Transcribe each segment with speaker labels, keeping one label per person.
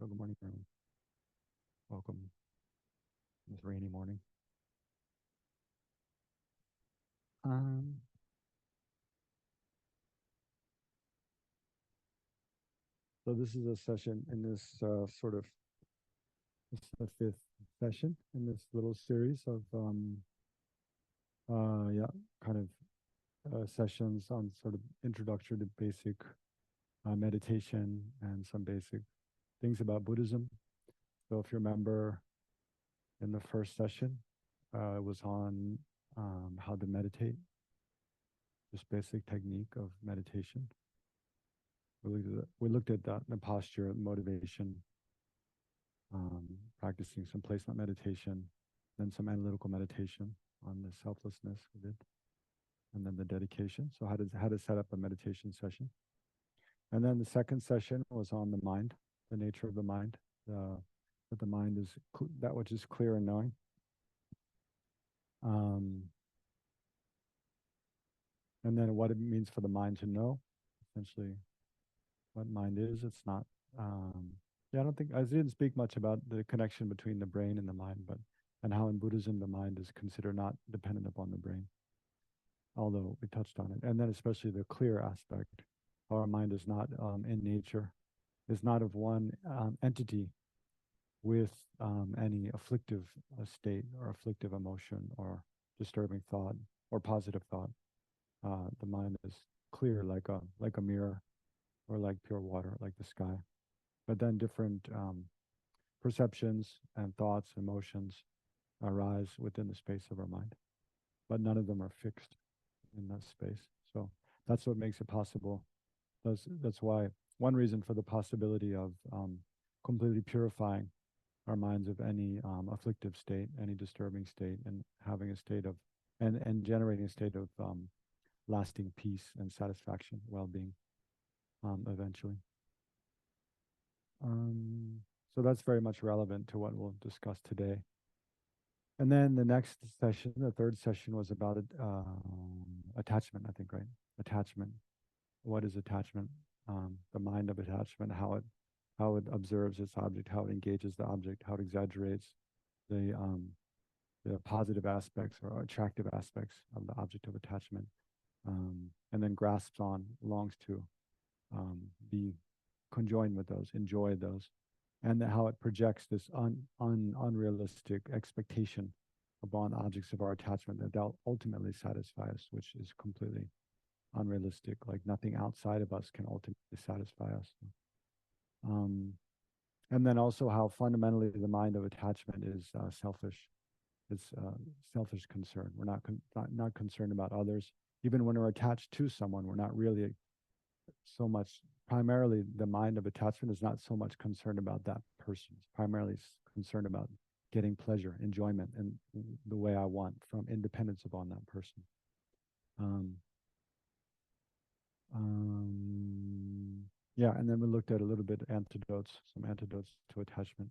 Speaker 1: So good morning, everyone. Welcome this rainy morning. Um, so this is a session in this this is the fifth session in this little series of yeah, kind of sessions on sort of introduction to basic meditation and some basic things about Buddhism. So if you remember in the first session, it was on how to meditate, just basic technique of meditation. We looked at that, the posture, motivation, um, practicing some placement meditation, then some analytical meditation on the selflessness we did, and then the dedication. So how to set up a meditation session. And then the second session was on the mind, the nature of the mind, that the mind is that which is clear and knowing. Um, and then what it means for the mind to know, essentially what mind is. It's not. Yeah, I don't think I didn't speak much about the connection between the brain and the mind, but and how in Buddhism the mind is considered not dependent upon the brain, although we touched on it. And then especially the clear aspect, our mind is not in nature, is not of one entity with any afflictive state or afflictive emotion or disturbing thought or positive thought. The mind is clear like a mirror or like pure water, like the sky. But then different perceptions and thoughts, emotions arise within the space of our mind, but none of them are fixed in that space. So that's what makes it possible. That's why one reason for the possibility of completely purifying our minds of any afflictive state, any disturbing state, and having a state of and generating a state of lasting peace and satisfaction, well-being, eventually. So that's very much relevant to what we'll discuss today. And then the next session, the third session, was about attachment, I think, right? Attachment. What is attachment? The mind of attachment, how it observes its object, how it engages the object, how it exaggerates the positive aspects or attractive aspects of the object of attachment, and then grasps on, longs to be conjoined with those, enjoy those, and how it projects this unrealistic expectation upon objects of our attachment that they'll ultimately satisfy us, which is completely unrealistic. Like nothing outside of us can ultimately satisfy us. And then also how fundamentally the mind of attachment is selfish. It's selfish concern. We're not concerned about others. Even when we're attached to someone, we're not really so much. Primarily, the mind of attachment is not so much concerned about that person. It's primarily concerned about getting pleasure, enjoyment, and the way I want from independence upon that person. Yeah, and then we looked at a little bit some antidotes to attachment.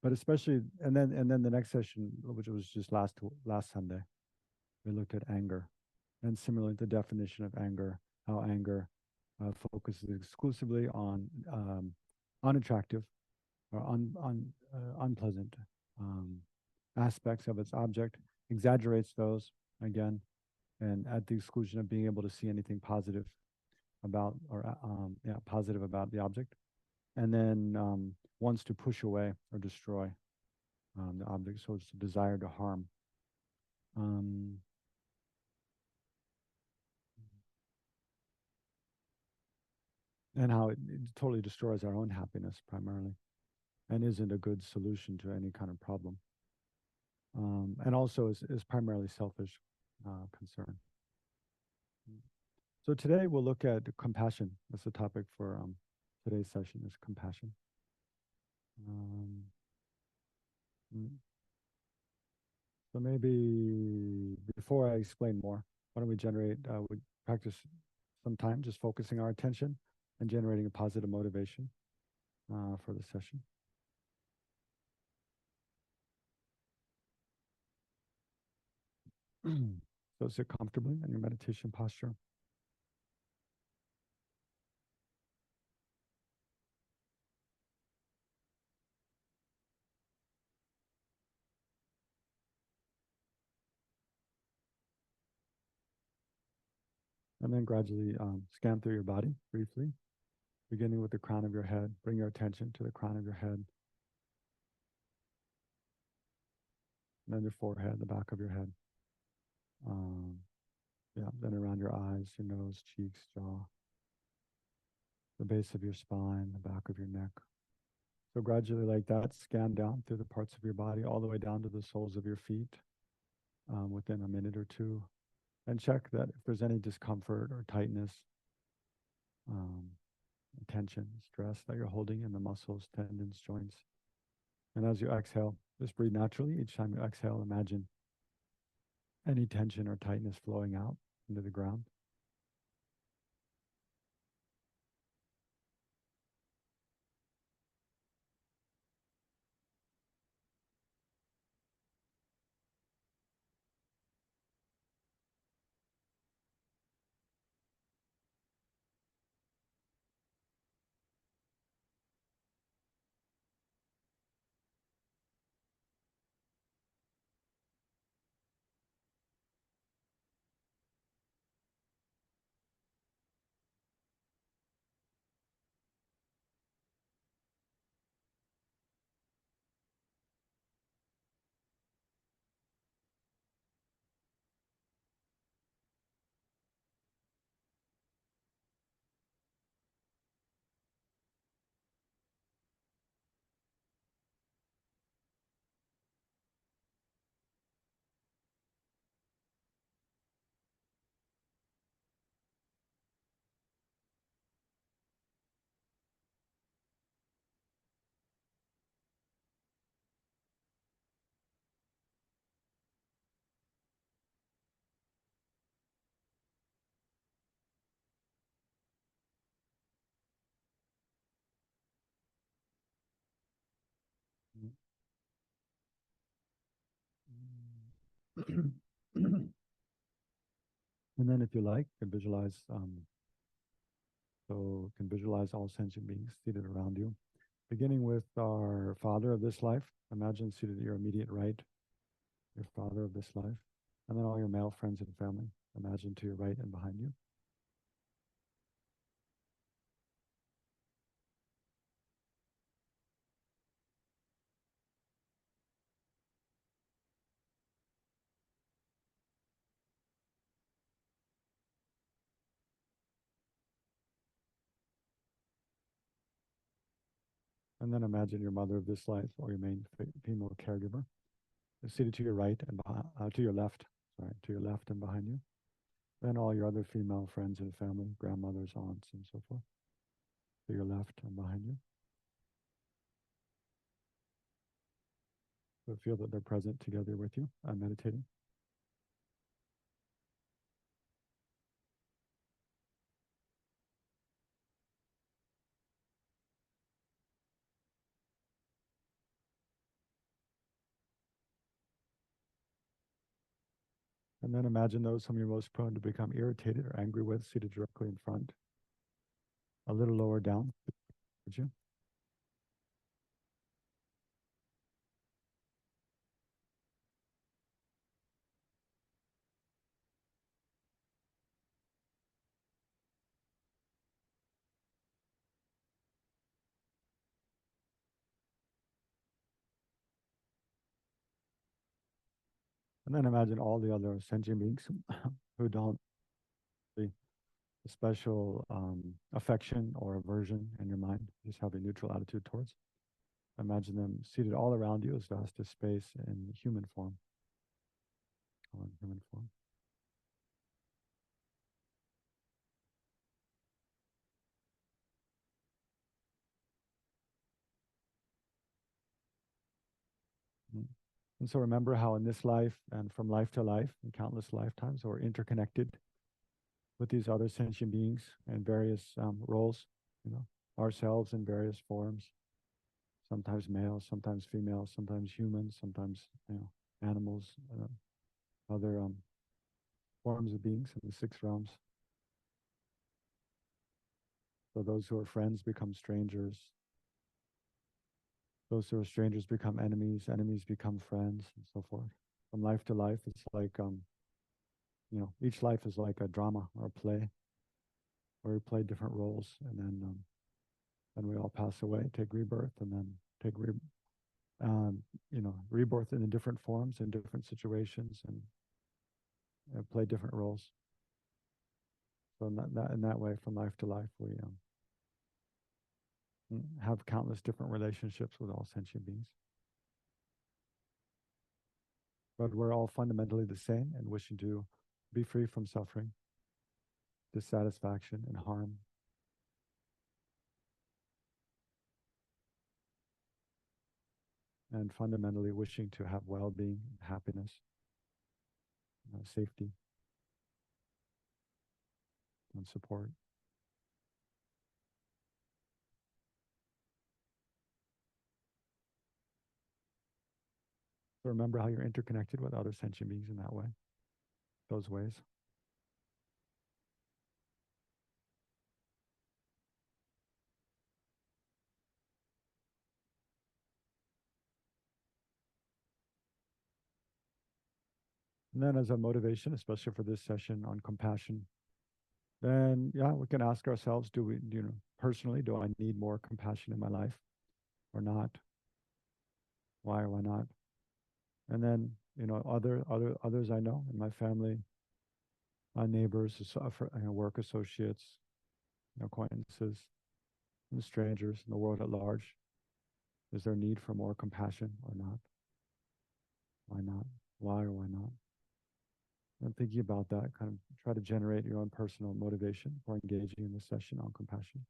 Speaker 1: But especially, and then the next session, which was just last Sunday, we looked at anger, and similarly the definition of anger, how anger focuses exclusively on unattractive or unpleasant aspects of its object, exaggerates those again, and at the exclusion of being able to see anything positive about positive about the object, and then wants to push away or destroy the object. So it's a desire to harm. And how it totally destroys our own happiness primarily, and isn't a good solution to any kind of problem. And also is primarily selfish concern. So today we'll look at compassion. That's the topic for today's session, is compassion. So maybe before I explain more, why don't we practice some time just focusing our attention and generating a positive motivation for the session. So sit comfortably in your meditation posture. And then gradually scan through your body briefly, beginning with the crown of your head. Bring your attention to the crown of your head, and then your forehead, the back of your head. Um, yeah, then around your eyes, your nose, cheeks, jaw, the base of your spine, the back of your neck. So gradually, like that, scan down through the parts of your body, all the way down to the soles of your feet within a minute or two. And check that if there's any discomfort or tightness, um, tension, stress that you're holding in the muscles, tendons, joints. And as you exhale, just breathe naturally. Each time you exhale, imagine any tension or tightness flowing out into the ground. And then if you like, you can visualize, all sentient beings seated around you. Beginning with our father of this life, imagine seated at your immediate right, your father of this life, and then all your male friends and family, imagine to your right and behind you. And then imagine your mother of this life or your main female caregiver is seated to your right and to your left, to your left and behind you. Then all your other female friends and family, grandmothers, aunts, and so forth, to your left and behind you. So feel that they're present together with you, meditating. And then imagine those whom you're most prone to become irritated or angry with seated directly in front, a little lower down, would you? And then imagine all the other sentient beings who don't see a special affection or aversion in your mind, just have a neutral attitude towards. Imagine them seated all around you as vast as space in human form. All in human form. Mm. And so remember how in this life and from life to life, in countless lifetimes, we're interconnected with these other sentient beings in various roles, ourselves in various forms, sometimes male, sometimes female, sometimes humans, sometimes, animals, other forms of beings in the six realms. So those who are friends become strangers. Those who are strangers become enemies. Enemies become friends, and so forth. From life to life, it's like, each life is like a drama or a play. where we play different roles, and then we all pass away, take rebirth, and then take um, rebirth in different forms in different situations, and play different roles. So in that way, from life to life, we have countless different relationships with all sentient beings. But we're all fundamentally the same and wishing to be free from suffering, dissatisfaction, and harm. And fundamentally wishing to have well-being, happiness, safety, and support. So remember how you're interconnected with other sentient beings in that way, those ways. And then as a motivation, especially for this session on compassion, then yeah, we can ask ourselves, personally, do I need more compassion in my life or not? Why or why not? And then, others I know in my family, my neighbors, work associates, acquaintances, and strangers in the world at large. Is there a need for more compassion or not? Why not? Why or why not? And thinking about that, kind of try to generate your own personal motivation for engaging in this session on compassion.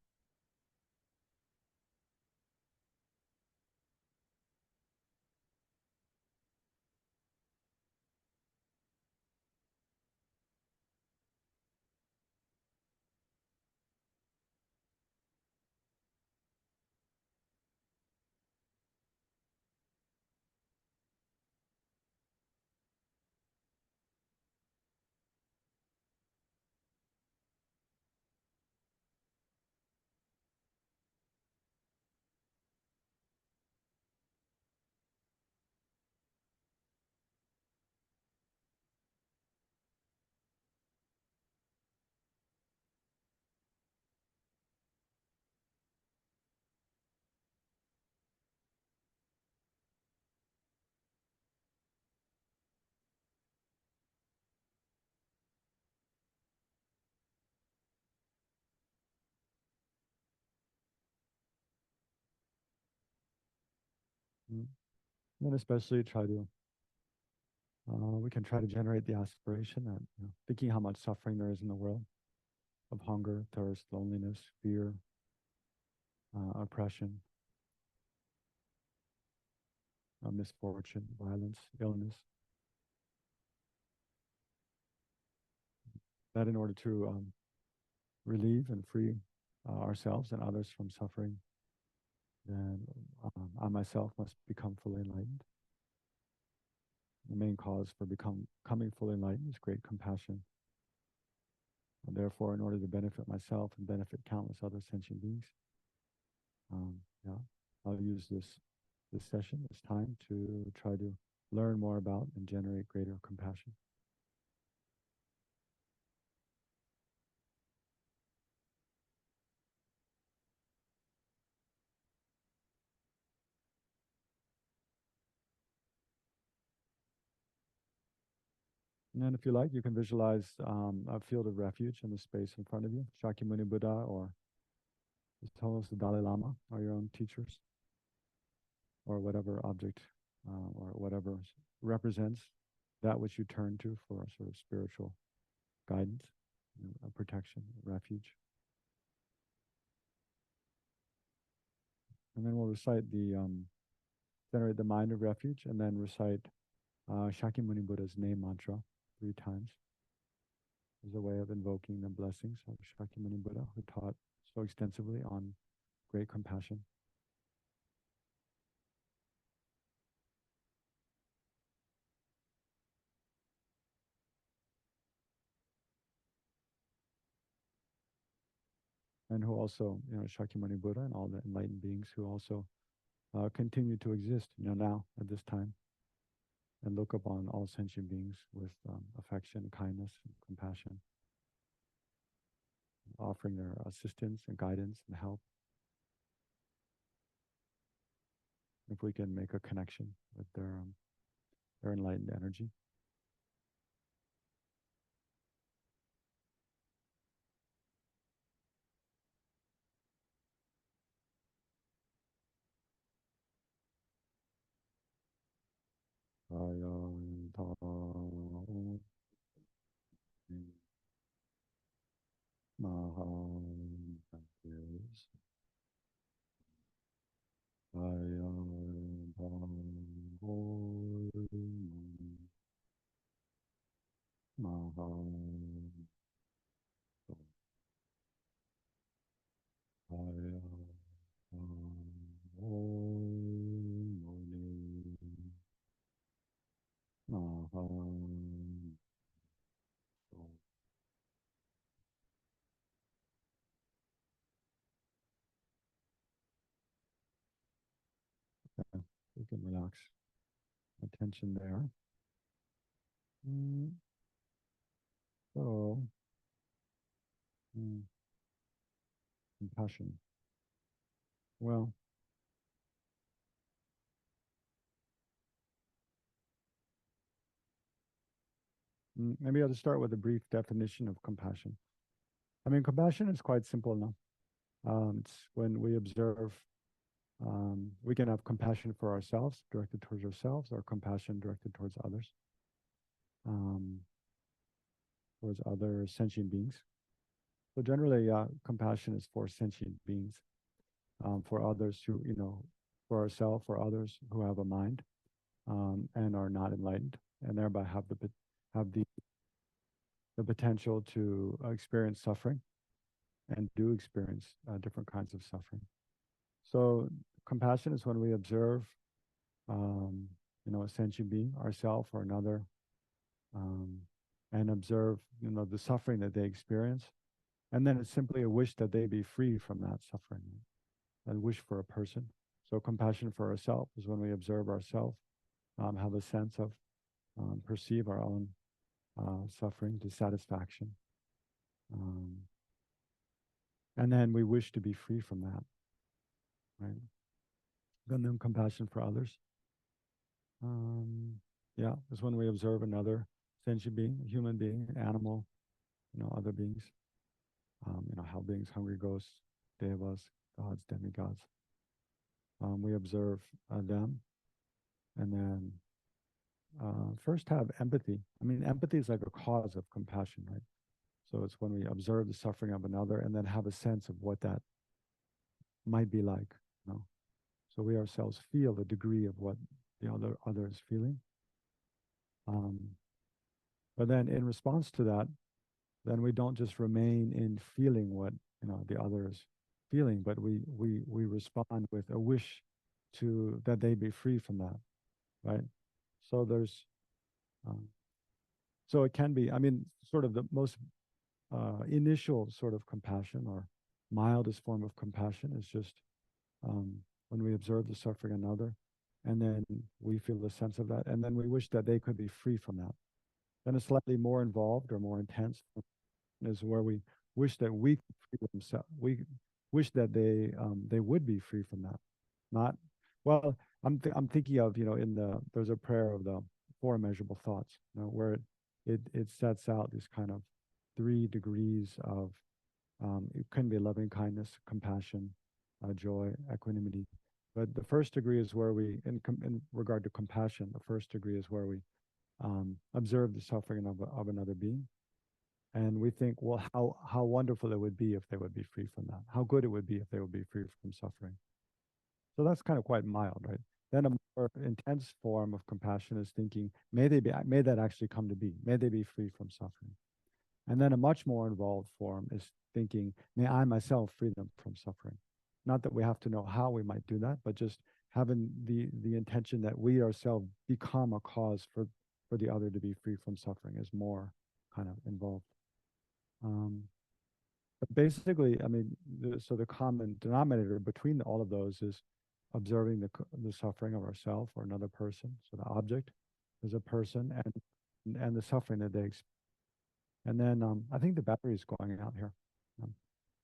Speaker 1: Mm. And then especially we can try to generate the aspiration that, thinking how much suffering there is in the world of hunger, thirst, loneliness, fear, oppression, misfortune, violence, illness, that in order to relieve and free ourselves and others from suffering, then I myself must become fully enlightened. The main cause for becoming fully enlightened is great compassion. And therefore, in order to benefit myself and benefit countless other sentient beings, yeah, I'll use this session, this time, to try to learn more about and generate greater compassion. And then if you like, you can visualize a field of refuge in the space in front of you. Shakyamuni Buddha or the Dalai Lama are your own teachers, or whatever object or whatever represents that which you turn to for a sort of spiritual guidance, protection, refuge. And then we'll generate the mind of refuge, and then recite Shakyamuni Buddha's name mantra 3 times as a way of invoking the blessings of Shakyamuni Buddha, who taught so extensively on great compassion. And who also, Shakyamuni Buddha and all the enlightened beings who also continue to exist, now at this time, and look upon all sentient beings with affection, kindness, and compassion, offering their assistance and guidance and help. If we can make a connection with their enlightened energy. We can relax attention there. Mm, so, compassion. Well, maybe I'll just start with a brief definition of compassion. I mean, compassion is quite simple enough. It's when we observe, we can have compassion for ourselves, directed towards ourselves, or compassion directed um, towards other sentient beings. So generally, compassion is for sentient beings, for others who, for ourselves, for others who have a mind, and are not enlightened, and thereby have the potential to experience suffering and do experience different kinds of suffering. So compassion is when we observe, um, a sentient being, ourself or another, um, and observe, the suffering that they experience. And then it's simply a wish that they be free from that suffering, a wish for a person. So compassion for ourselves is when we observe ourselves, have a sense of, perceive our own suffering, dissatisfaction. Um, and then we wish to be free from that, right? And then compassion for others. Yeah, is when we observe another sentient being, a human being, animal, other beings, hell beings, hungry ghosts, devas, gods, demigods. We observe them, and then first have empathy. I mean, empathy is like a cause of compassion, right? So it's when we observe the suffering of another and then have a sense of what that might be like, you know. So we ourselves feel the degree of what the other is feeling. Um, but then in response to that, then we don't just remain in feeling what the other is feeling, but we respond with a wish to that they be free from that, right? So there's um, so it can be, I mean, sort of the most initial sort of compassion or mildest form of compassion is just um, when we observe the suffering of another, and then we feel the sense of that, and then we wish that they could be free from that. Then a slightly more involved or more intense is where we wish that we could free themselves. We wish that they would be free from that. Not well. I'm thinking of in there's a prayer of the four immeasurable thoughts, where it sets out this kind of 3 degrees of it can be loving kindness, compassion, joy, equanimity. But the first degree is where in regard to compassion, the first degree is where we observe the suffering of another being, and we think, well, how wonderful it would be if they would be free from that. How good it would be if they would be free from suffering. So that's kind of quite mild, right? Then a more intense form of compassion is thinking, may that actually come to be. May they be free from suffering. And then a much more involved form is thinking, may I myself free them from suffering. Not that we have to know how we might do that, but just having the intention that we ourselves become a cause for the other to be free from suffering is more kind of involved. Um, but basically, I mean, so the common denominator between all of those is observing the suffering of ourself or another person. So the object is a person, and the suffering that they experience. And then I think the battery is going out here.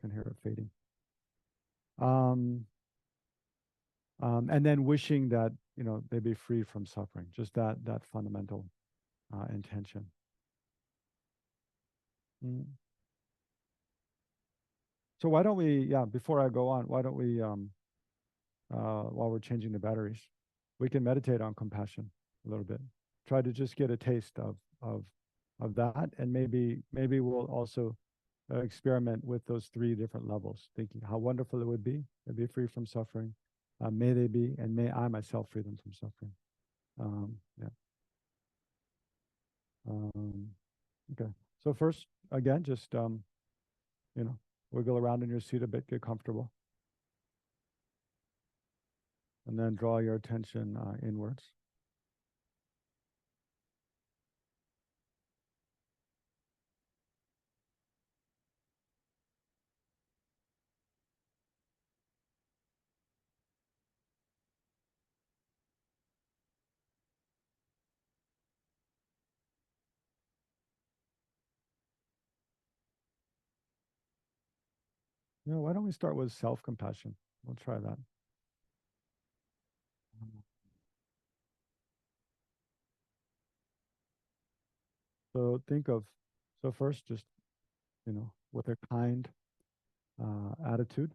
Speaker 1: can hear it fading. Um, and then wishing that they be free from suffering. Just that fundamental intention. Mm. So why don't we? Yeah, before I go on, why don't we? While we're changing the batteries, we can meditate on compassion a little bit. Try to just get a taste of that, and maybe we'll also experiment with those three different levels, thinking how wonderful it would be to be free from suffering. May they be, and may I myself free them from suffering. Yeah. Um, okay. So first, again, just you know, wiggle around in your seat a bit, get comfortable, and then draw your attention inwards. Why don't we start with self-compassion? We'll try that. So think of, so first, just, with a kind attitude,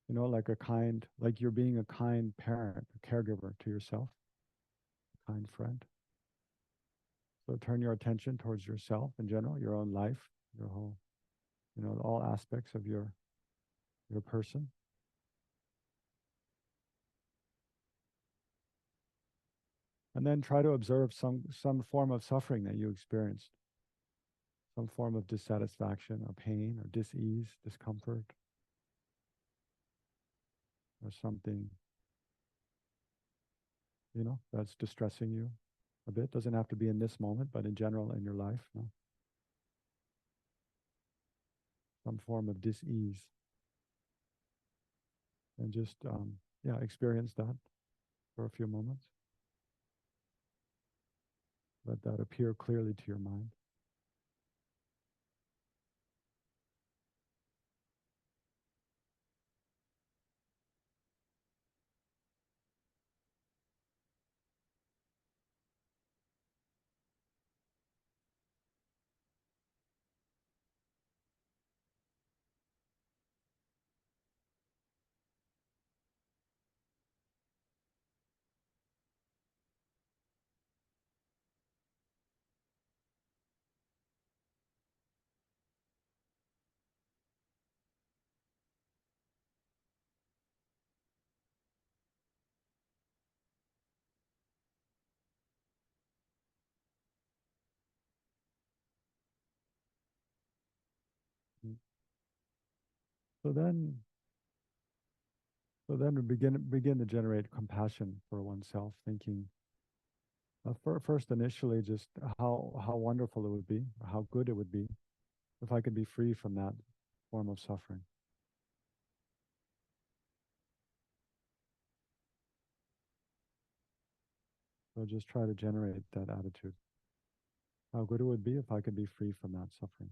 Speaker 1: like you're being a kind parent, a caregiver to yourself, a kind friend. So turn your attention towards yourself in general, your own life, your whole, all aspects of your person. And then try to observe some form of suffering that you experienced, some form of dissatisfaction or pain or dis-ease, discomfort, or something, that's distressing you a bit. Doesn't have to be in this moment, but in general in your life, no? Some form of dis-ease. And just, experience that for a few moments. Let that appear clearly to your mind. Mm. So then, we begin to generate compassion for oneself, thinking first initially just how wonderful it would be, or how good it would be if I could be free from that form of suffering. So just try to generate that attitude. How good it would be if I could be free from that suffering.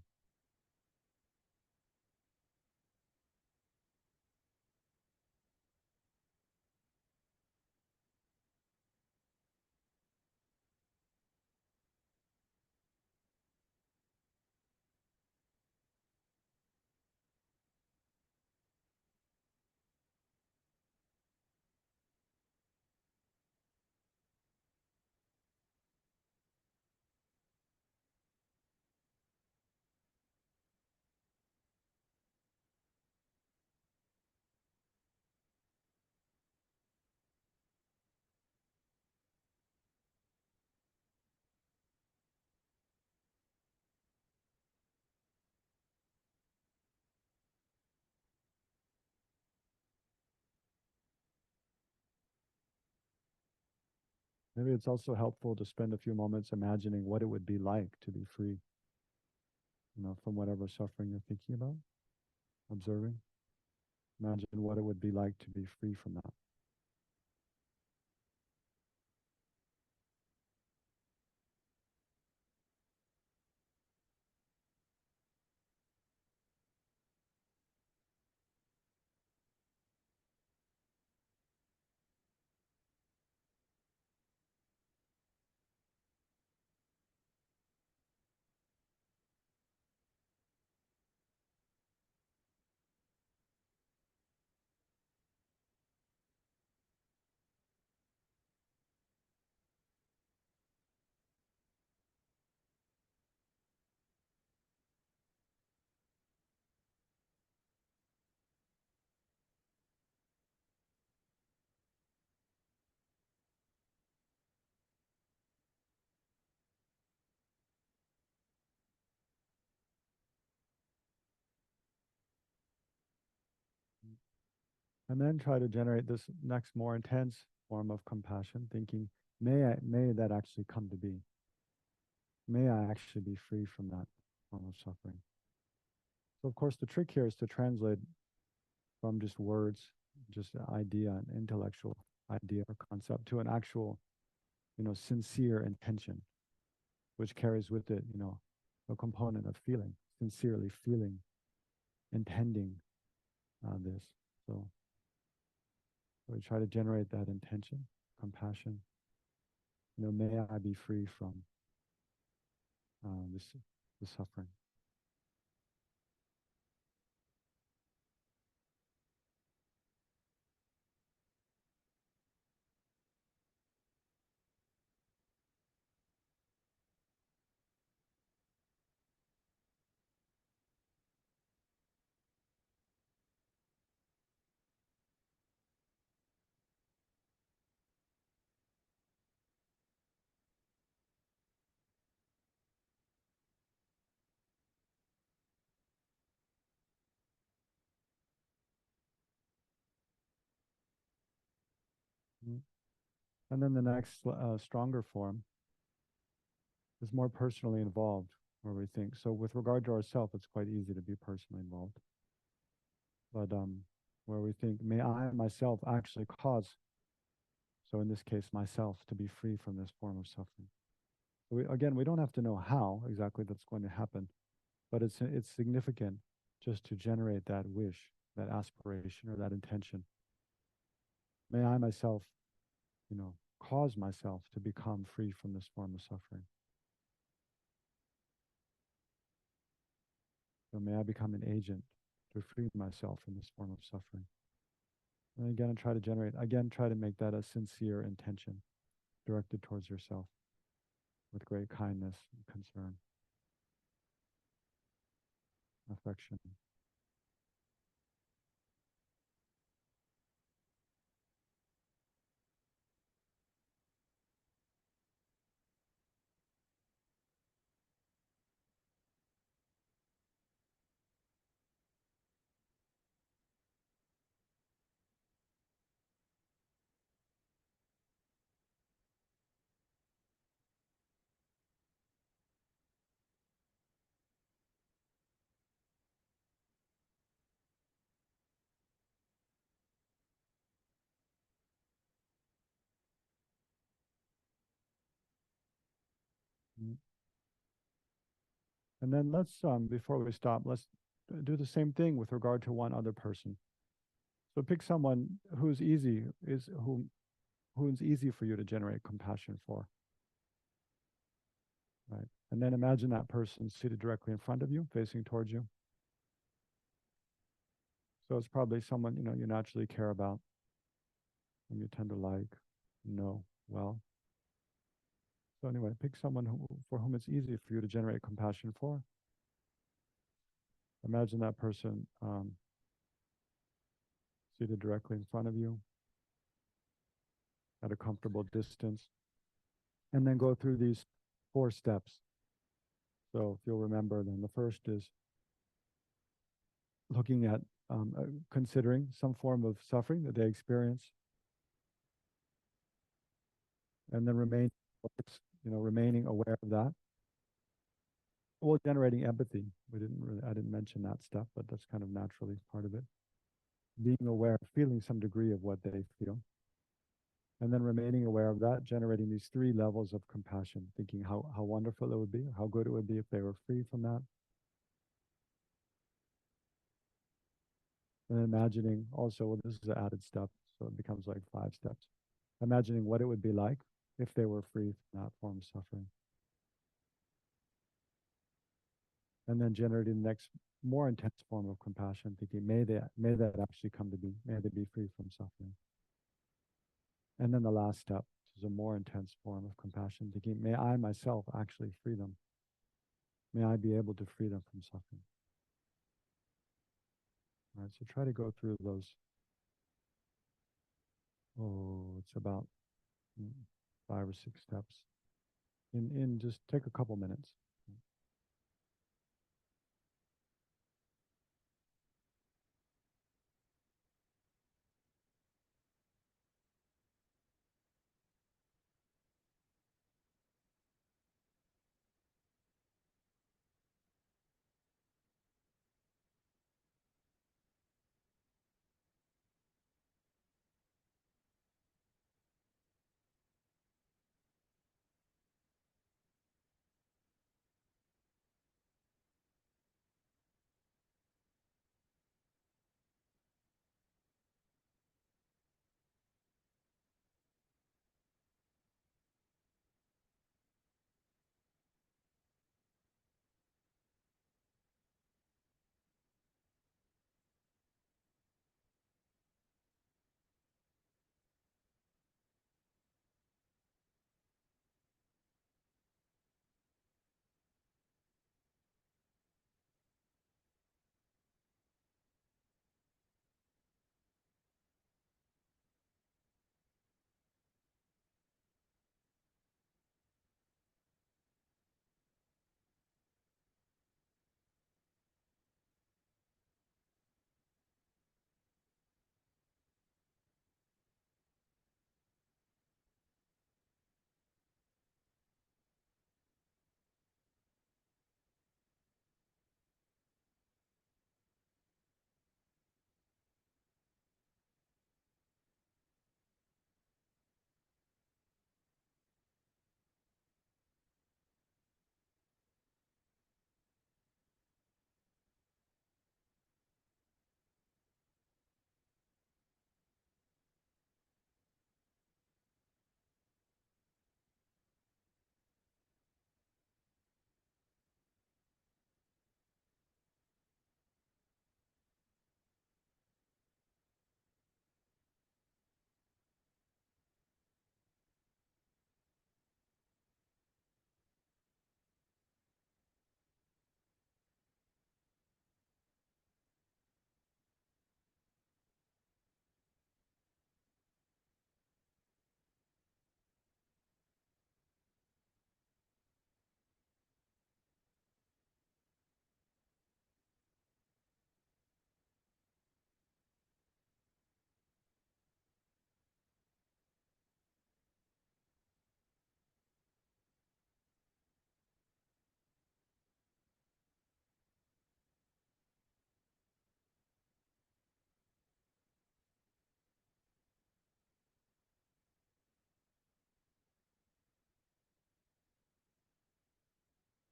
Speaker 1: Maybe it's also helpful to spend a few moments imagining what it would be like to be free, from whatever suffering you're thinking about, observing. Imagine what it would be like to be free from that. And then try to generate this next more intense form of compassion, thinking, may that actually come to be. May I actually be free from that form of suffering. So of course the trick here is to translate from just words, just an idea, an intellectual idea or concept to an actual, sincere intention, which carries with it, a component of feeling, sincerely feeling, intending this. So we try to generate that intention, compassion. May I be free from this the suffering. Mm. And then the next stronger form is more personally involved, where we think. So with regard to ourselves, it's quite easy to be personally involved. But where we think, may I myself actually cause, so in this case, myself, to be free from this form of suffering. Again, we don't have to know how exactly that's going to happen, but it's significant just to generate that wish, that aspiration, or that intention. May I myself, cause myself to become free from this form of suffering. So may I become an agent to free myself from this form of suffering. And again, try to make that a sincere intention directed towards yourself with great kindness, concern, affection. Mm. And then before we stop, let's do the same thing with regard to one other person. So pick someone who's easy for you to generate compassion for, right? And then imagine that person seated directly in front of you, facing towards you. So it's probably someone, you naturally care about, and you tend to like, know well. So anyway, pick someone for whom it's easy for you to generate compassion for. Imagine that person seated directly in front of you at a comfortable distance. And then go through these 4 steps. So if you'll remember, then the first is looking at, considering some form of suffering that they experience, and then remaining aware of that. Well, generating empathy. I didn't mention that step, but that's kind of naturally part of it. Being aware, feeling some degree of what they feel, and then remaining aware of that, generating these 3 levels of compassion, thinking how wonderful it would be, how good it would be if they were free from that. And imagining also, well, this is an added step, so it becomes like 5 steps. Imagining what it would be like if they were free from that form of suffering. And then generating the next more intense form of compassion, thinking, may that actually come to be, may they be free from suffering. And then the last step, which is a more intense form of compassion, thinking, may I myself actually free them. May I be able to free them from suffering. All right, so try to go through those. Oh, it's about 5 or 6 steps. In just take a couple minutes.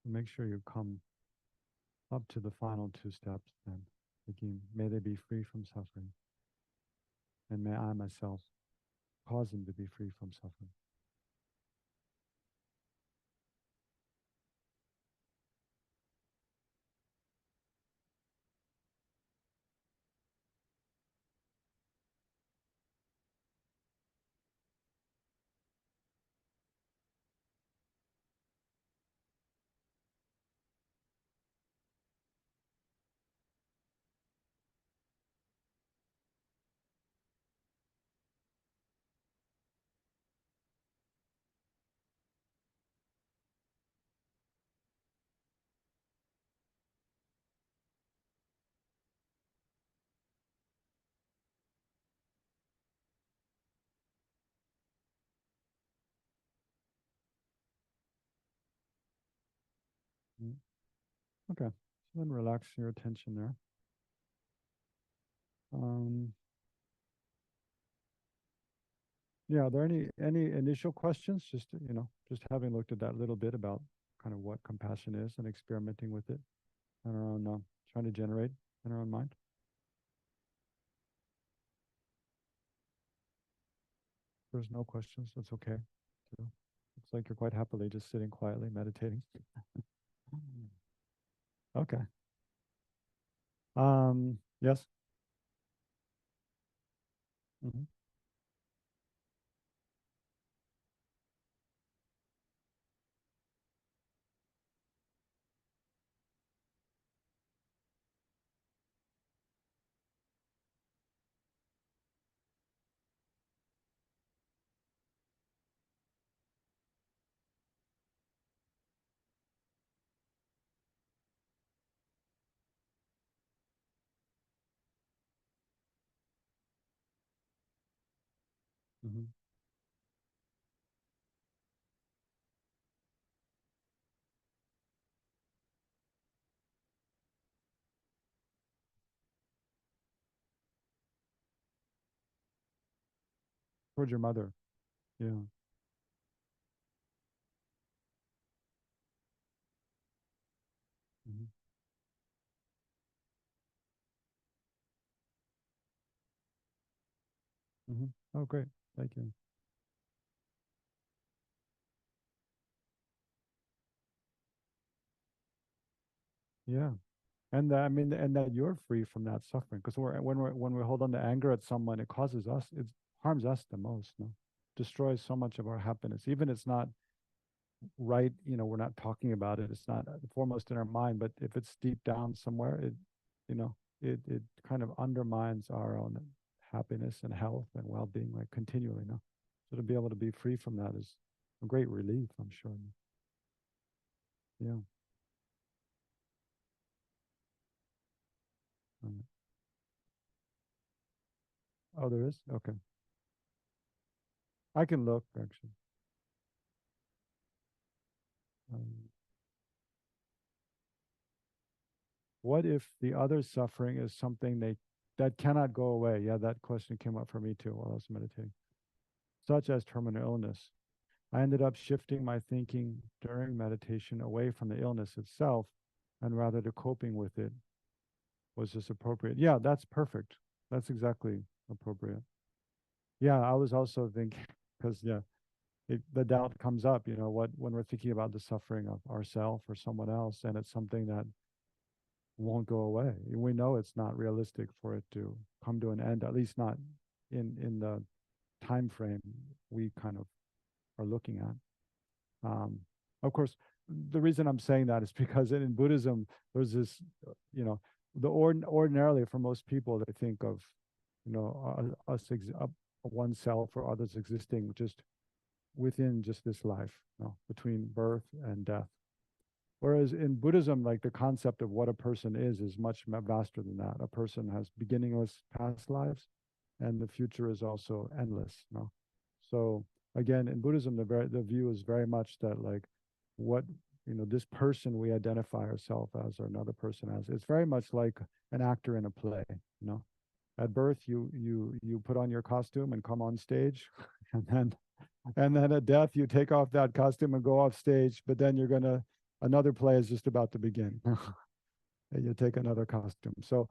Speaker 1: So make sure you come up to the final two steps then. Thinking, may they be free from suffering, and may I myself cause them to be free from suffering. Mm. Okay. So then relax your attention there. Um, yeah, are there any initial questions? Just just having looked at that little bit about kind of what compassion is and experimenting with it on our own, trying to generate in our own mind. There's no questions. That's okay. So, looks like you're quite happily just sitting quietly meditating. Okay. Yes. Hmm. Hmm. Towards your mother. Yeah. Hmm. Hmm. Oh, great. Thank you. Yeah. And I mean, and that you're free from that suffering, because when we hold on to anger at someone, it causes us, it harms us the most. No, destroys so much of our happiness. Even it's not right, we're not talking about it. It's not foremost in our mind, but if it's deep down somewhere, you know, it kind of undermines our own happiness and health and well-being, like continually. No, so to be able to be free from that is a great relief, I'm sure. Yeah. Um, oh, there is. Okay, I can look actually. Um, what if the other suffering is something that cannot go away? Yeah, that question came up for me too while I was meditating, such as terminal illness. I ended up shifting my thinking during meditation away from the illness itself and rather to coping with it. Was this appropriate? Yeah, that's perfect. That's exactly appropriate. Yeah, I was also thinking, because yeah, the doubt comes up, what when we're thinking about the suffering of ourself or someone else, and it's something that won't go away. We know it's not realistic for it to come to an end, at least not in the time frame we kind of are looking at. Of course, the reason I'm saying that is because in Buddhism, there's this, you know, ordinarily for most people, they think of, oneself or others existing just within just this life, between birth and death. Whereas in Buddhism, like the concept of what a person is much vaster than that. A person has beginningless past lives, and the future is also endless. So again, in Buddhism, the view is very much that like what this person we identify ourselves as or another person as. It's very much like an actor in a play. You know, at birth, you put on your costume and come on stage, and then at death you take off that costume and go off stage. But then you're gonna another play is just about to begin. And you take another costume. So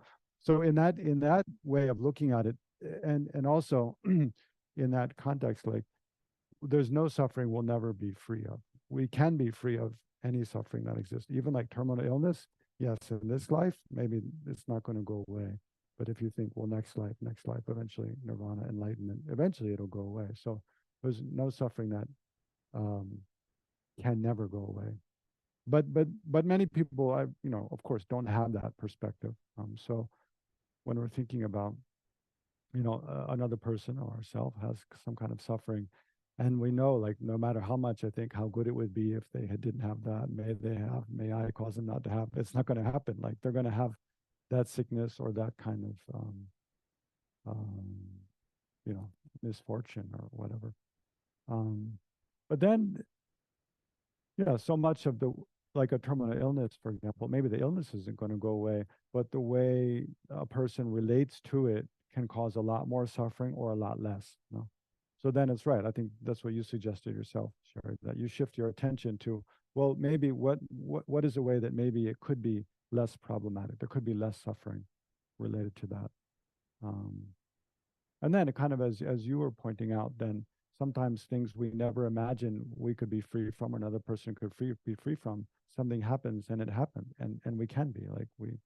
Speaker 1: in that way of looking at it, and also in that context, like there's no suffering we'll never be free of. We can be free of any suffering that exists, even like terminal illness. Yes, in this life, maybe it's not going to go away. But if you think, well, next life, eventually nirvana, enlightenment, eventually it'll go away. So there's no suffering that um, can never go away. But many people, of course, don't have that perspective. So when we're thinking about another person or ourselves has some kind of suffering, and we know, like, no matter how much I think how good it would be if didn't have that, may I cause them not to have, it's not going to happen. Like they're going to have that sickness or that kind of um, misfortune or whatever. um, but then, yeah, so much of the, like a terminal illness, for example, maybe the illness isn't going to go away, but the way a person relates to it can cause a lot more suffering or a lot less. No? So then it's right. I think that's what you suggested yourself, Sherry, that you shift your attention to, well, maybe what is a way that maybe it could be less problematic? There could be less suffering related to that. Um, and then it kind of, as you were pointing out, then sometimes things we never imagined we could be free from, or another person could be free from, something happens and it happened, and we can be like we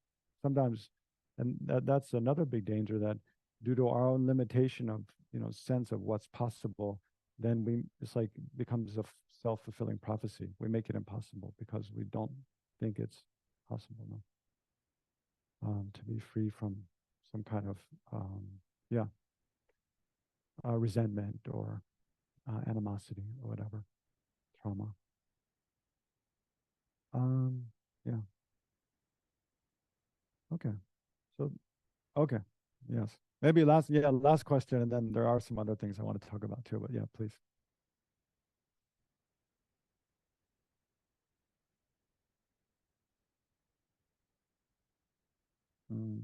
Speaker 1: sometimes, and that's another big danger, that due to our own limitation of sense of what's possible, then it's like becomes a self-fulfilling prophecy. We make it impossible because we don't think it's possible, no? To be free from some kind of yeah resentment or animosity or whatever, trauma. Um, yeah. Okay. So, okay. Yes. Maybe last question, and then there are some other things I want to talk about too. But yeah, please. Mm,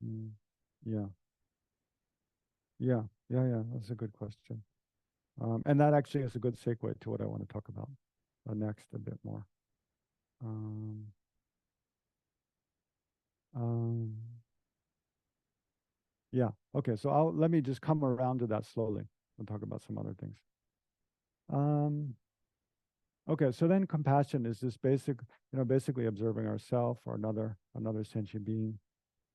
Speaker 1: mm, yeah. Yeah. Yeah. Yeah. That's a good question. And that actually is a good segue to what I want to talk about next a bit more. Um, um, yeah. Okay. So let me just come around to that slowly. We'll talk about some other things. Um, Okay, so then compassion is this basically observing ourself or another sentient being,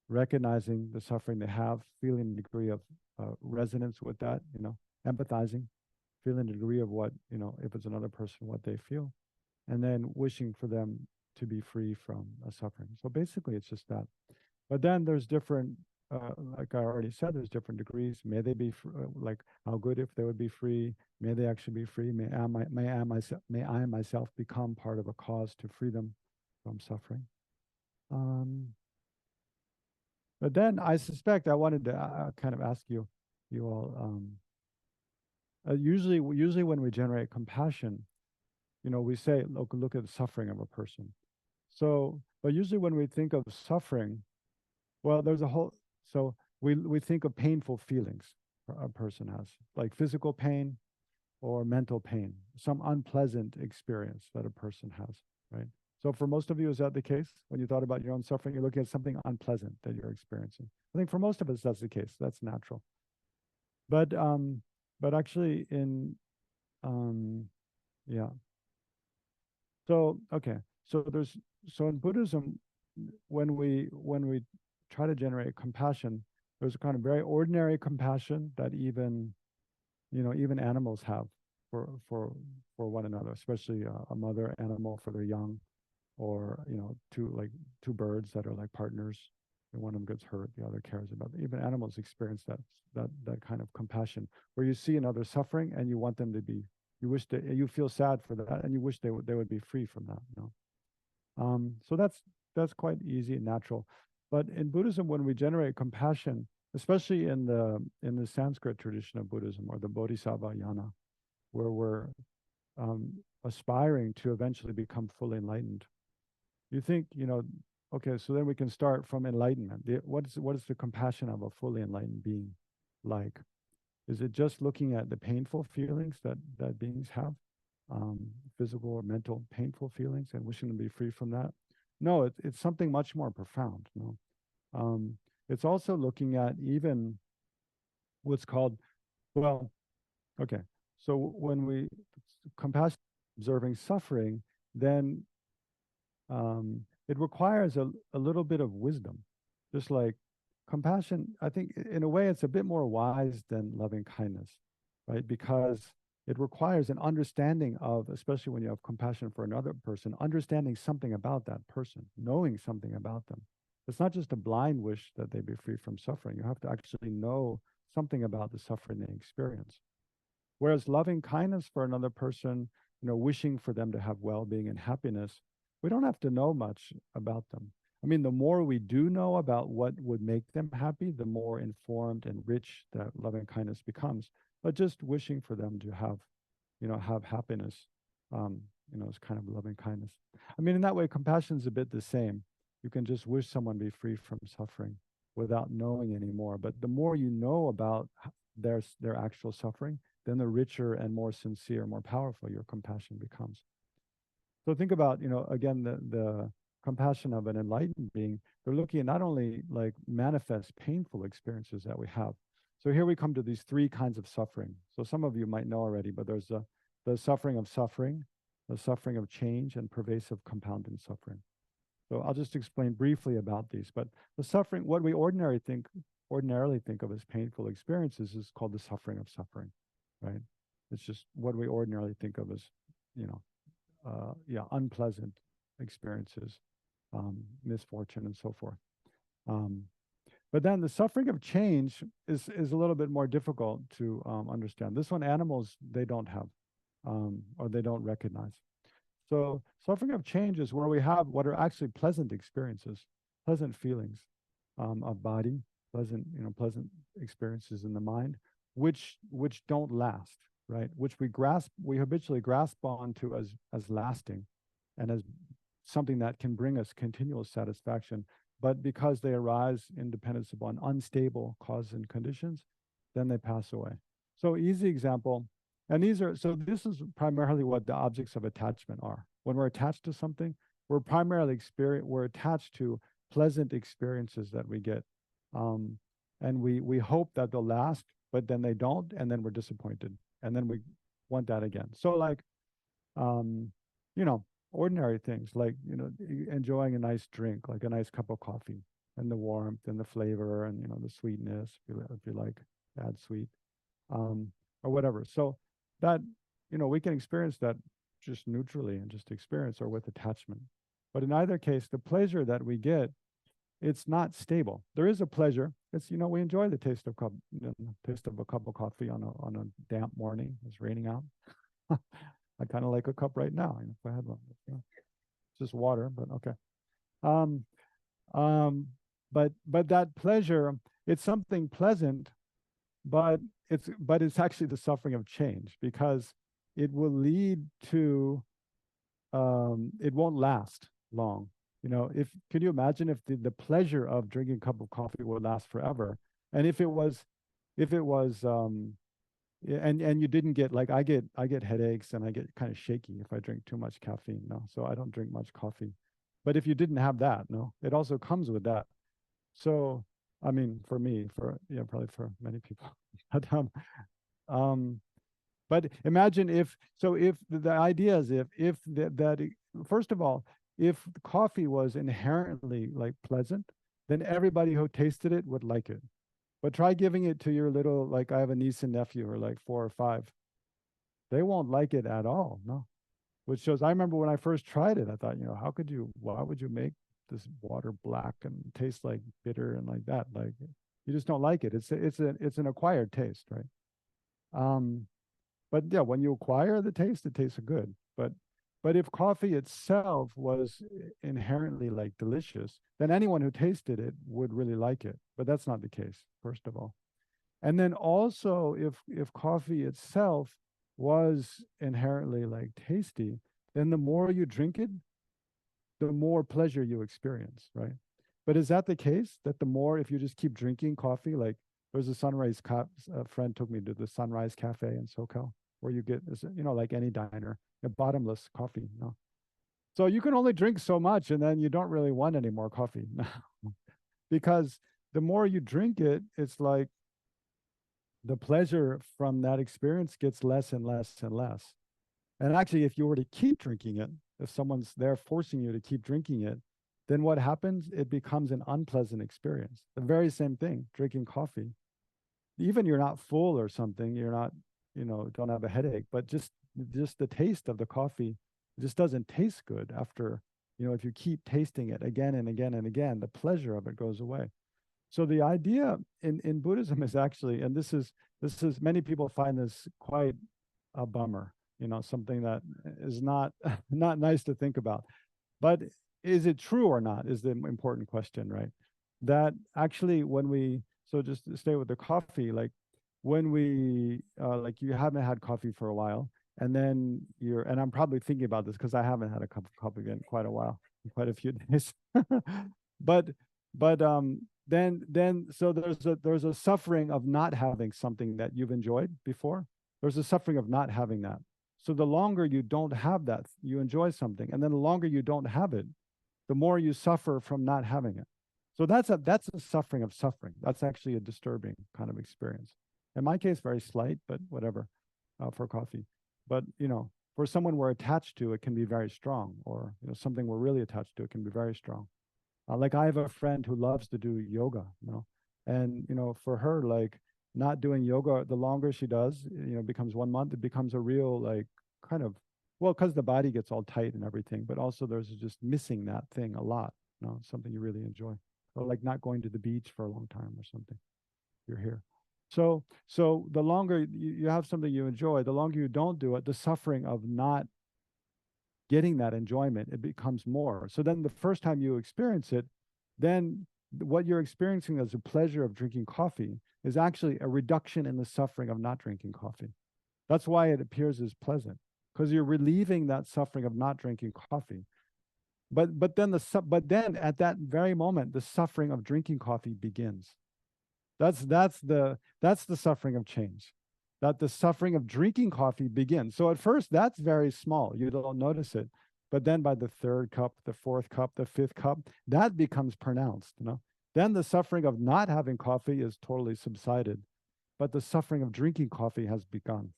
Speaker 1: recognizing the suffering they have, feeling a degree of resonance with that, empathizing, feeling a degree of what, if it's another person, what they feel, and then wishing for them to be free from suffering. So basically, it's just that. But then there's different, like I already said, there's different degrees. May they be like how good if they would be free? May they actually be free? May I myself become part of a cause to free them from suffering? Um, but then I suspect I wanted to kind of ask you all. Usually when we generate compassion, we say, look at the suffering of a person. So, but usually when we think of suffering, well, there's a whole, so we think of painful feelings a person has, like physical pain or mental pain, some unpleasant experience that a person has, right? So for most of you, is that the case? When you thought about your own suffering, you're looking at something unpleasant that you're experiencing. I think for most of us, that's the case. That's natural. But actually um, yeah. So okay. So in Buddhism, when we try to generate compassion, there's a kind of very ordinary compassion that even animals have for one another, especially a mother animal for their young, or two birds that are like partners, and one of them gets hurt, the other cares about it. Even animals experience that kind of compassion, where you see another suffering and you want them to be, you feel sad for that, and you wish they would be free from that. So that's quite easy and natural. But in Buddhism, when we generate compassion, especially in the Sanskrit tradition of Buddhism, or the Bodhisattva yana, where we're aspiring to eventually become fully enlightened, you think okay, so then we can start from enlightenment. What is the compassion of a fully enlightened being like? Is it just looking at the painful feelings that beings have, physical or mental painful feelings, and wishing to be free from that? No, it's something much more profound. No, it's also looking at even what's called, well, okay. So when we compassion observing suffering, then it requires a little bit of wisdom. Just like compassion, I think in a way it's a bit more wise than loving kindness, right? Because it requires an understanding of, especially when you have compassion for another person, understanding something about that person, knowing something about them. It's not just a blind wish that they be free from suffering. You have to actually know something about the suffering they experience. Whereas loving kindness for another person, wishing for them to have well-being and happiness, we don't have to know much about them. I mean, the more we do know about what would make them happy, the more informed and rich that loving kindness becomes. But just wishing for them to have happiness, is kind of loving kindness. I mean, in that way, compassion is a bit the same. You can just wish someone be free from suffering without knowing anymore. But the more you know about their actual suffering, then the richer and more sincere, more powerful your compassion becomes. So think about, again, the compassion of an enlightened being. They're looking at not only like manifest painful experiences that we have. So here we come to these three kinds of suffering. So some of you might know already, but there's the suffering of suffering, the suffering of change, and pervasive compounding suffering. So I'll just explain briefly about these. But the suffering, what we ordinarily think of as painful experiences is called the suffering of suffering, right? It's just what we ordinarily think of as, unpleasant experiences, misfortune, and so forth. But then the suffering of change is a little bit more difficult to understand. This one, animals, they don't have, or they don't recognize. So suffering of change is where we have what are actually pleasant experiences, pleasant feelings of body, pleasant experiences in the mind, which don't last, right? Which we habitually grasp onto as lasting and as something that can bring us continual satisfaction. But because they arise in dependence upon unstable causes and conditions, then they pass away. So easy example, and this is primarily what the objects of attachment are. When we're attached to something, we're attached to pleasant experiences that we get. And we hope that they'll last, but then they don't, and then we're disappointed. And then we want that again. So like, ordinary things like, enjoying a nice drink, like a nice cup of coffee, and the warmth and the flavor and, the sweetness, if you like, add sweet, or whatever. So that, we can experience that just neutrally and just experience or with attachment. But in either case, the pleasure that we get, it's not stable. There is a pleasure. It's, we enjoy the taste of a cup of coffee on a damp morning. It's raining out. I kind of like a cup right now. If I had one, it's just water, but okay. But that pleasure, it's something pleasant, but it's actually the suffering of change, because it will lead to it won't last long. Can you imagine if the pleasure of drinking a cup of coffee would last forever? And if it was and you didn't get, like, I get headaches and I get kind of shaky if I drink too much caffeine. No, so I don't drink much coffee. But if you didn't have that, no, it also comes with that. So I mean, for me, probably for many people. But imagine if the idea is if first of all, if coffee was inherently like pleasant, then everybody who tasted it would like it. But try giving it to your little, like, I have a niece and nephew who are like 4 or 5. They won't like it at all. No. Which shows, I remember when I first tried it, I thought, why would you make this water black and taste like bitter and like that? Like, you just don't like it. It's an acquired taste, right? But yeah, when you acquire the taste, it tastes good. But if coffee itself was inherently like delicious, then anyone who tasted it would really like it. But that's not the case, first of all. And then also, if coffee itself was inherently like tasty, then the more you drink it, the more pleasure you experience, right? But is that the case, that the more, if you just keep drinking coffee, like there's a friend took me to the Sunrise Cafe in SoCal, where you get, like any diner, a bottomless coffee. No. So you can only drink so much, and then you don't really want any more coffee. Because the more you drink it, it's like the pleasure from that experience gets less and less and less. And actually, if you were to keep drinking it, if someone's there forcing you to keep drinking it, then what happens? It becomes an unpleasant experience. The very same thing, drinking coffee. Even you're not full or something, you're not, don't have a headache, but just the taste of the coffee just doesn't taste good after, if you keep tasting it again and again and again, the pleasure of it goes away. So the idea in Buddhism is actually, and this is many people find this quite a bummer, something that is not not nice to think about. But is it true or not is the important question, right? That actually so just to stay with the coffee, like when like you haven't had coffee for a while, and then and I'm probably thinking about this because I haven't had a cup of coffee in quite a while, in quite a few days. but then so there's a suffering of not having something that you've enjoyed before. There's a suffering of not having that. So the longer you don't have that, you enjoy something, and then the longer you don't have it, the more you suffer from not having it. So that's a suffering of suffering. That's actually a disturbing kind of experience. In my case, very slight, but whatever, for coffee. But for someone we're attached to, it can be very strong, or something we're really attached to, it can be very strong. Like I have a friend who loves to do yoga, and for her, like not doing yoga, the longer she does, becomes 1 month, it becomes a real like kind of, well, because the body gets all tight and everything, but also there's just missing that thing a lot, something you really enjoy, or like not going to the beach for a long time or something. You're here. So the longer you have something you enjoy, the longer you don't do it, the suffering of not getting that enjoyment, it becomes more. So then the first time you experience it, then what you're experiencing as a pleasure of drinking coffee is actually a reduction in the suffering of not drinking coffee. That's why it appears as pleasant, because you're relieving that suffering of not drinking coffee. But then at that very moment, the suffering of drinking coffee begins. That's the suffering of change, that the suffering of drinking coffee begins. So at first, that's very small. You don't notice it. But then by the third cup, the fourth cup, the fifth cup, that becomes pronounced. Then the suffering of not having coffee is totally subsided, but the suffering of drinking coffee has begun.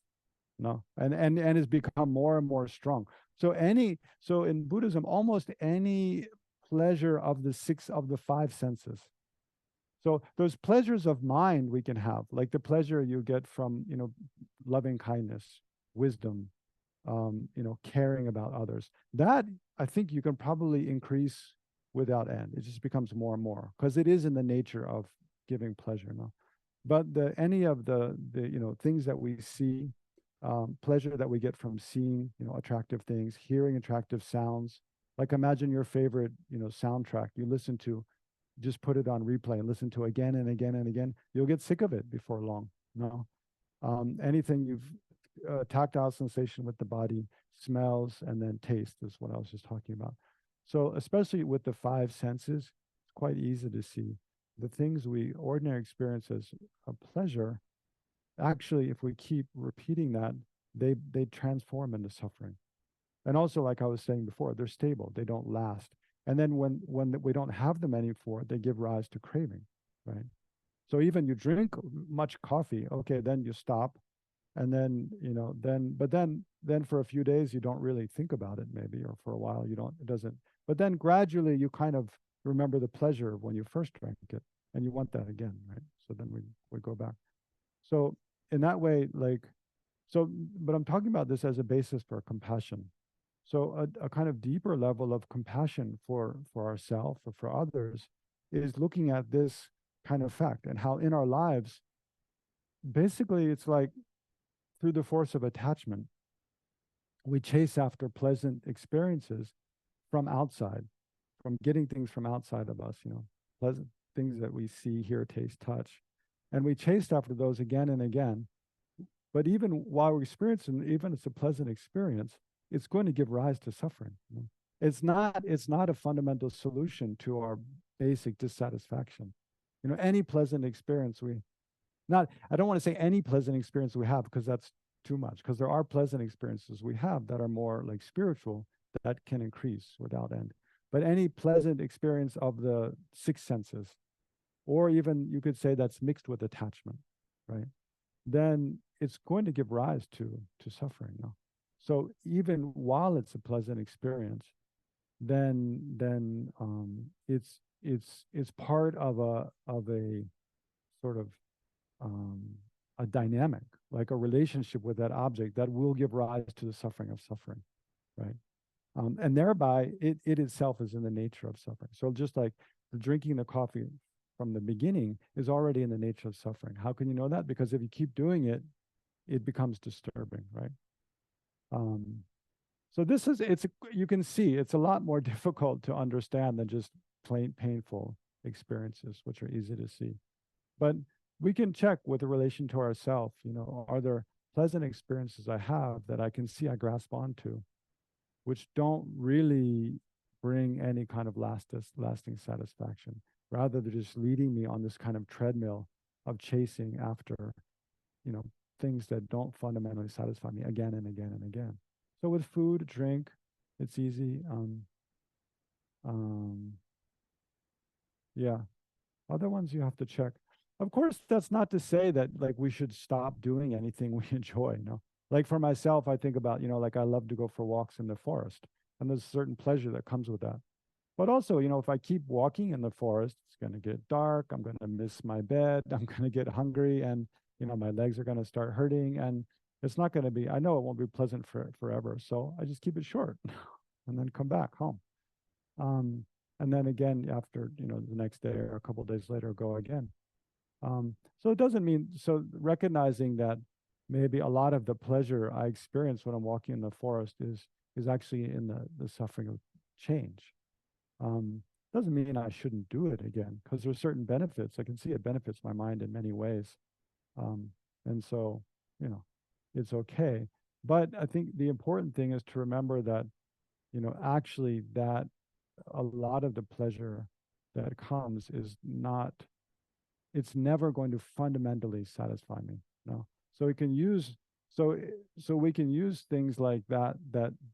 Speaker 1: And has become more and more strong. So in Buddhism, almost any pleasure of the five senses. So those pleasures of mind we can have, like the pleasure you get from, loving kindness, wisdom, caring about others. That I think you can probably increase without end. It just becomes more and more because it is in the nature of giving pleasure. But any of the things that we see, pleasure that we get from seeing, attractive things, hearing attractive sounds. Like imagine your favorite, soundtrack you listen to, just put it on replay and listen to again and again and again. You'll get sick of it before long. Anything you've tactile sensation with the body, smells, and then taste is what I was just talking about. So especially with the five senses, it's quite easy to see the things we ordinarily experience as a pleasure. Actually, if we keep repeating that, they transform into suffering. And also, like I was saying before, they're stable. They don't last. And then when we don't have them anymore, they give rise to craving, right? So even you drink much coffee, okay, then you stop, and then then for a few days you don't really think about it, maybe, or for a while it doesn't. But then gradually you kind of remember the pleasure of when you first drank it, and you want that again, right? So then we go back. So in that way, but I'm talking about this as a basis for compassion. So a kind of deeper level of compassion for ourselves or for others is looking at this kind of fact and how in our lives, basically it's like through the force of attachment, we chase after pleasant experiences from outside, from getting things from outside of us, pleasant things that we see, hear, taste, touch. And we chase after those again and again. But even while we're experiencing, even if it's a pleasant experience, it's going to give rise to suffering. it's not a fundamental solution to our basic dissatisfaction. Any pleasant experience we not I don't want to say any pleasant experience we have, because that's too much, because there are pleasant experiences we have that are more like spiritual, that can increase without end. But any pleasant experience of the six senses, or even you could say that's mixed with attachment, right? Then it's going to give rise to suffering. No? So even while it's a pleasant experience, then it's part of a sort of um, a dynamic, like a relationship with that object that will give rise to the suffering of suffering, right? And thereby it itself is in the nature of suffering. So just like drinking the coffee from the beginning is already in the nature of suffering. How can you know that? Because if you keep doing it, it becomes disturbing, right? Um, so this is you can see it's a lot more difficult to understand than just plain painful experiences, which are easy to see. But we can check with relation to ourselves, are there pleasant experiences I have that I can see I grasp onto, which don't really bring any kind of lasting satisfaction. Rather, they're just leading me on this kind of treadmill of chasing after, you know, things that don't fundamentally satisfy me again and again and again. So with food, drink, it's easy. Um, yeah. Other ones you have to check. Of course, that's not to say that like we should stop doing anything we enjoy. No, like for myself, I think about, like I love to go for walks in the forest, and there's a certain pleasure that comes with that. But also, if I keep walking in the forest, it's going to get dark. I'm going to miss my bed. I'm going to get hungry, and my legs are going to start hurting, and it's not going to be. I know it won't be pleasant forever, so I just keep it short, and then come back home. Um, and then again after the next day or a couple of days later, go again. So it doesn't mean so recognizing that maybe a lot of the pleasure I experience when I'm walking in the forest is actually in the suffering of change. Doesn't mean I shouldn't do it again, because there's certain benefits. I can see it benefits my mind in many ways. Um, and so, it's okay. But I think the important thing is to remember that, actually that a lot of the pleasure that comes is not, it's never going to fundamentally satisfy me. No. So we can use so so we can use things like that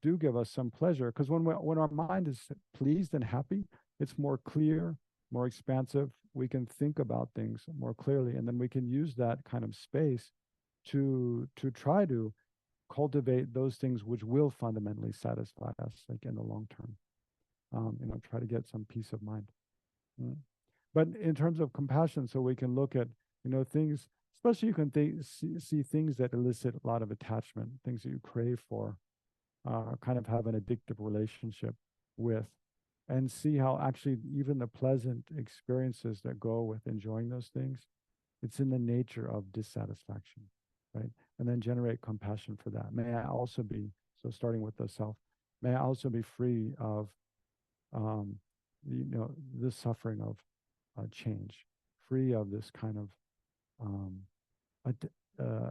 Speaker 1: do give us some pleasure, because when our mind is pleased and happy, it's more clear, more expansive. We can think about things more clearly, and then we can use that kind of space to try to cultivate those things which will fundamentally satisfy us, like in the long term. Try to get some peace of mind. Mm. But in terms of compassion, so we can look at, things, especially you can see things that elicit a lot of attachment, things that you crave for, kind of have an addictive relationship with, and see how actually even the pleasant experiences that go with enjoying those things, it's in the nature of dissatisfaction, right? And then generate compassion for that. May I also be, so starting with the self, may I also be free of, um, this suffering of change, free of this kind of um,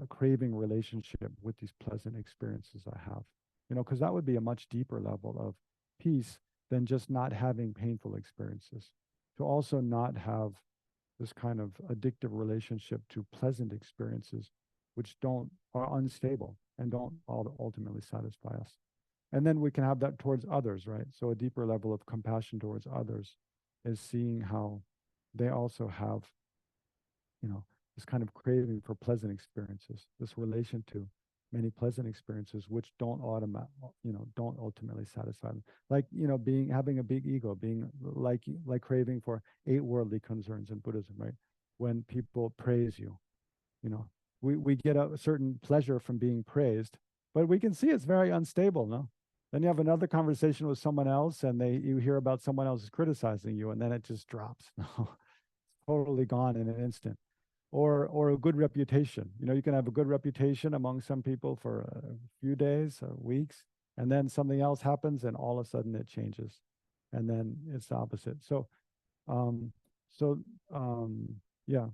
Speaker 1: craving relationship with these pleasant experiences I have. Because that would be a much deeper level of peace than just not having painful experiences. To also not have this kind of addictive relationship to pleasant experiences, which are unstable and don't ultimately satisfy us. And then we can have that towards others, right? So a deeper level of compassion towards others is seeing how they also have, this kind of craving for pleasant experiences, this relation to many pleasant experiences, which don't ultimately satisfy them. Like, having a big ego, being like craving for 8 worldly concerns in Buddhism, right? When people praise you, we get a certain pleasure from being praised, but we can see it's very unstable, no? Then you have another conversation with someone else, and you hear about someone else criticizing you, and then it just drops. No, totally gone in an instant. Or a good reputation. You can have a good reputation among some people for a few days, weeks, and then something else happens, and all of a sudden it changes, and then it's the opposite. Um, so yeah.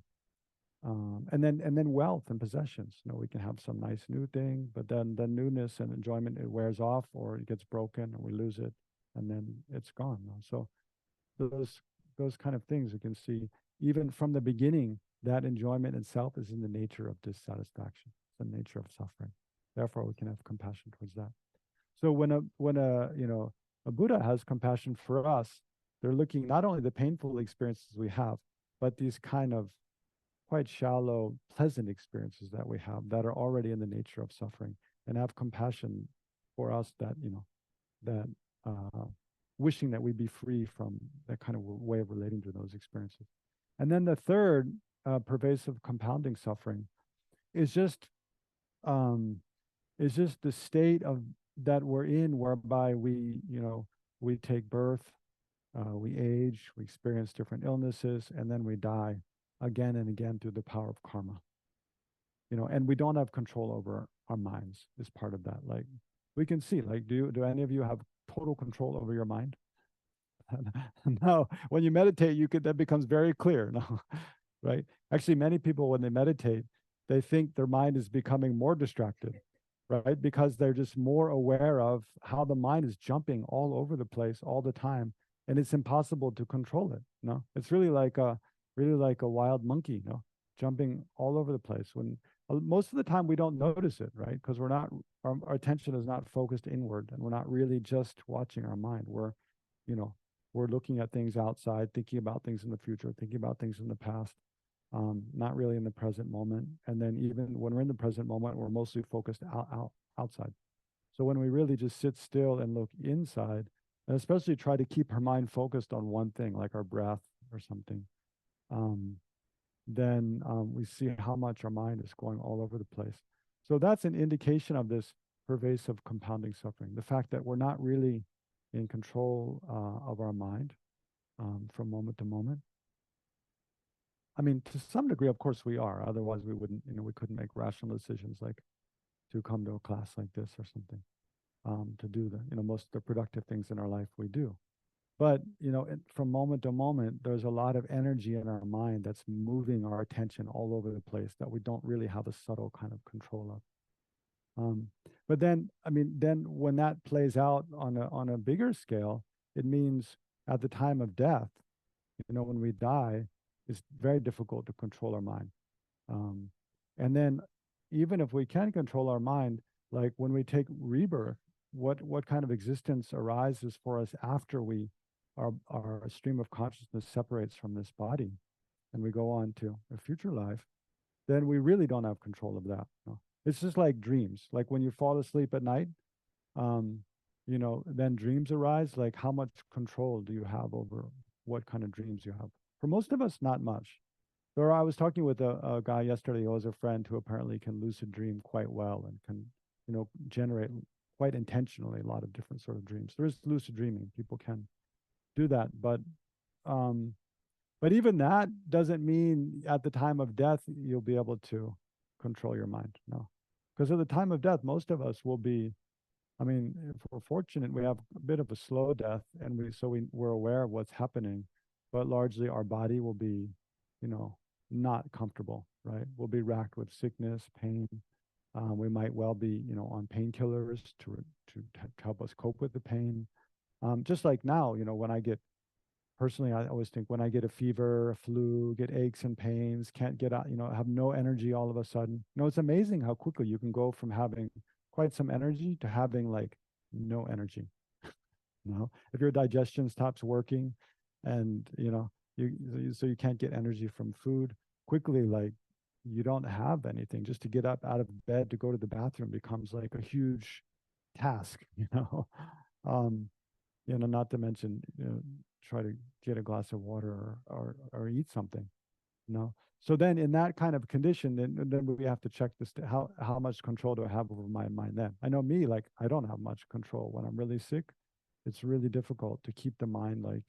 Speaker 1: And then wealth and possessions. We can have some nice new thing, but then the newness and enjoyment, it wears off, or it gets broken, or we lose it. and then it's gone. So those kind of things you can see even from the beginning, that enjoyment itself is in the nature of dissatisfaction. It's the nature of suffering. Therefore, we can have compassion towards that. So when a a Buddha has compassion for us, they're looking not only the painful experiences we have, but these kind of quite shallow, pleasant experiences that we have that are already in the nature of suffering, and have compassion for us that that wishing that we be free from that kind of way of relating to those experiences. And then the third pervasive compounding suffering is just um, the state of that we're in, whereby we take birth, we age, we experience different illnesses, and then we die again and again through the power of karma. And we don't have control over our minds is part of that. Like we can see, like, do any of you have total control over your mind? No. When you meditate, that becomes very clear. No, right? Actually, many people, when they meditate, they think their mind is becoming more distracted, right? Because they're just more aware of how the mind is jumping all over the place all the time, and it's impossible to control it. No, it's really like a wild monkey, jumping all over the place. When most of the time we don't notice it, right? Because our attention is not focused inward, and we're not really just watching our mind. We're looking at things outside, thinking about things in the future, thinking about things in the past, not really in the present moment. And then even when we're in the present moment, we're mostly focused outside. So when we really just sit still and look inside, and especially try to keep our mind focused on one thing, like our breath or something, then we see how much our mind is going all over the place. So that's an indication of this pervasive compounding suffering, the fact that we're not really in control of our mind from moment to moment. I mean, to some degree, of course, we are. Otherwise, we wouldn't, we couldn't make rational decisions like to come to a class like this or something, to do most of the productive things in our life we do. But, from moment to moment, there's a lot of energy in our mind that's moving our attention all over the place that we don't really have a subtle kind of control of. But then, then when that plays out on a bigger scale, it means at the time of death, when we die, it's very difficult to control our mind. And then even if we can control our mind, like when we take rebirth, what kind of existence arises for us after our stream of consciousness separates from this body and we go on to a future life, then we really don't have control of that. It's just like dreams. Like when you fall asleep at night, then dreams arise. Like how much control do you have over what kind of dreams you have? For most of us, not much. So I was talking with a guy yesterday who was a friend who apparently can lucid dream quite well and can, generate quite intentionally a lot of different sort of dreams. There is lucid dreaming. People can do that. But even that doesn't mean at the time of death, you'll be able to control your mind. No. Because at the time of death, most of us will be, if we're fortunate, we have a bit of a slow death, and we're aware of what's happening, but largely our body will be, not comfortable, right? We'll be racked with sickness, pain. We might well be, on painkillers to help us cope with the pain. Just like now, when I always think when I get a fever, a flu, get aches and pains, can't get out, have no energy all of a sudden. It's amazing how quickly you can go from having quite some energy to having like no energy. If your digestion stops working and, so you can't get energy from food quickly, like you don't have anything. Just to get up out of bed to go to the bathroom becomes like a huge task, not to mention, try to get a glass of water or eat something, So then in that kind of condition, then we have to check this, how much control do I have over my mind then? I know me, like, I don't have much control. When I'm really sick, it's really difficult to keep the mind like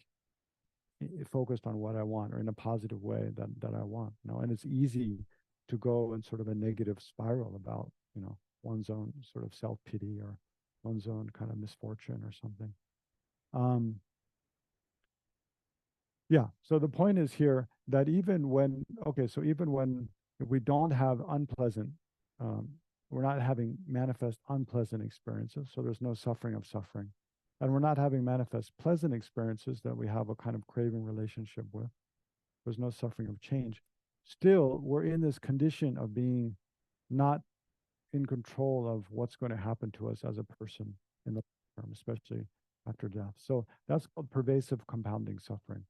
Speaker 1: focused on what I want or in a positive way that I want, and it's easy to go in sort of a negative spiral about, one's own sort of self-pity or one's own kind of misfortune or something. Yeah, so the point is here that even when if we don't have unpleasant, we're not having manifest unpleasant experiences, so there's no suffering of suffering. and we're not having manifest pleasant experiences that we have a kind of craving relationship with. There's no suffering of change. Still, we're in this condition of being not in control of what's going to happen to us as a person in the term, especially after death. So that's called pervasive compounding suffering.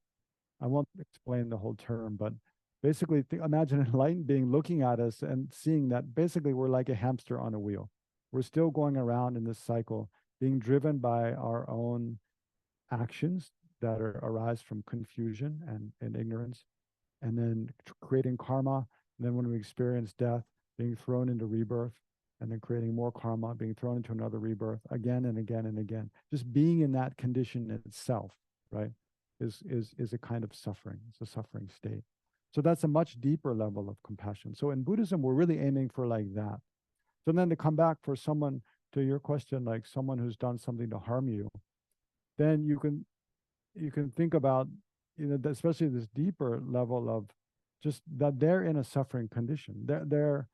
Speaker 1: I won't explain the whole term, but basically imagine an enlightened being looking at us and seeing that basically we're like a hamster on a wheel. We're still going around in this cycle, being driven by our own actions that arise from confusion and ignorance, and then creating karma. And then when we experience death, being thrown into rebirth, and then creating more karma, being thrown into another rebirth again and again and again. Just being in that condition itself, right, is a kind of suffering. It's a suffering state. So that's a much deeper level of compassion. So in Buddhism, we're really aiming for like that. So then to come back for someone, to your question, like someone who's done something to harm you, then you can think about, especially this deeper level of just that they're in a suffering condition. They're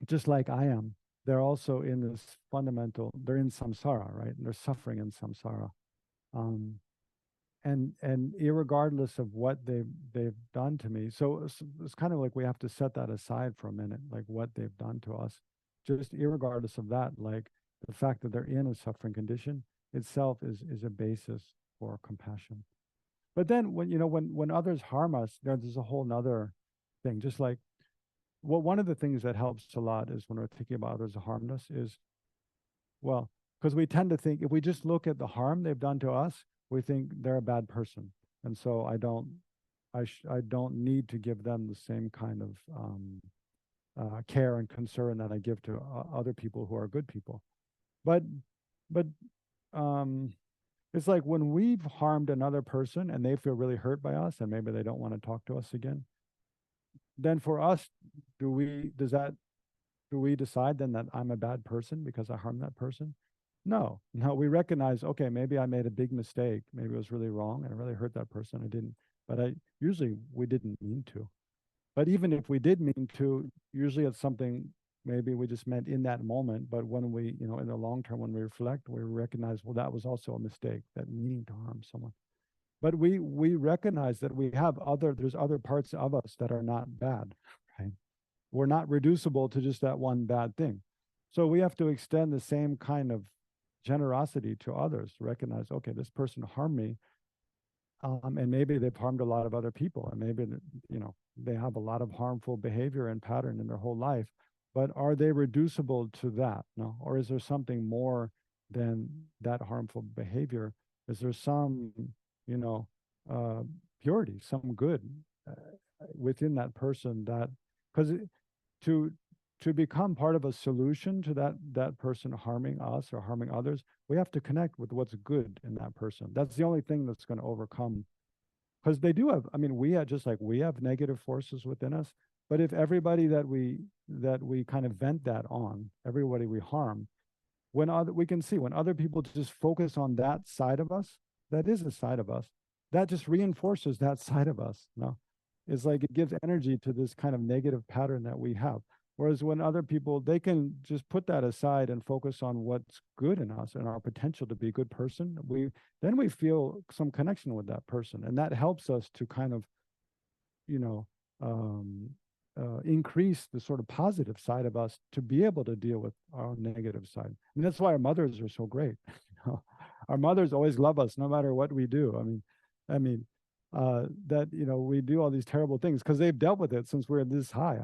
Speaker 1: just like I am. They're also in this fundamental, they're in samsara, right? And they're suffering in samsara. And irregardless of what they've done to me. So it's kind of like we have to set that aside for a minute, like what they've done to us. Just irregardless of that, like the fact that they're in a suffering condition itself is a basis for compassion. But then when others harm us, there's a whole nother thing. Just like one of the things that helps a lot is when we're thinking about others who harmed us is, well, because we tend to think if we just look at the harm they've done to us, we think they're a bad person, and so I don't need to give them the same kind of care and concern that I give to other people who are good people. But um, it's like when we've harmed another person and they feel really hurt by us, and maybe they don't want to talk to us again. Then for us, do we decide then that I'm a bad person because I harmed that person? No, we recognize, okay, maybe I made a big mistake. Maybe it was really wrong and I really hurt that person. I didn't, but usually we didn't mean to. But even if we did mean to, usually it's something maybe we just meant in that moment. But when we, in the long term, when we reflect, we recognize, well, that was also a mistake, that meaning to harm someone. But we recognize that there's other parts of us that are not bad, right? We're not reducible to just that one bad thing. So we have to extend the same kind of generosity to others, recognize, okay, this person harmed me, and maybe they've harmed a lot of other people, and maybe they have a lot of harmful behavior and pattern in their whole life, but are they reducible to that? No, or is there something more than that harmful behavior? Is there some purity, some good within that person, that because to become part of a solution to that person harming us or harming others, we have to connect with what's good in that person. That's the only thing that's going to overcome, because they do have, we have, just like we have negative forces within us, but if everybody that we kind of vent that on, everybody we harm, we can see when other people just focus on that side of us, that is a side of us, that just reinforces that side of us. It's like it gives energy to this kind of negative pattern that we have. Whereas when other people, they can just put that aside and focus on what's good in us and our potential to be a good person, then we feel some connection with that person. And that helps us to kind of, increase the sort of positive side of us to be able to deal with our negative side. And that's why our mothers are so great. Our mothers always love us no matter what we do. That we do all these terrible things because they've dealt with it since we're this high.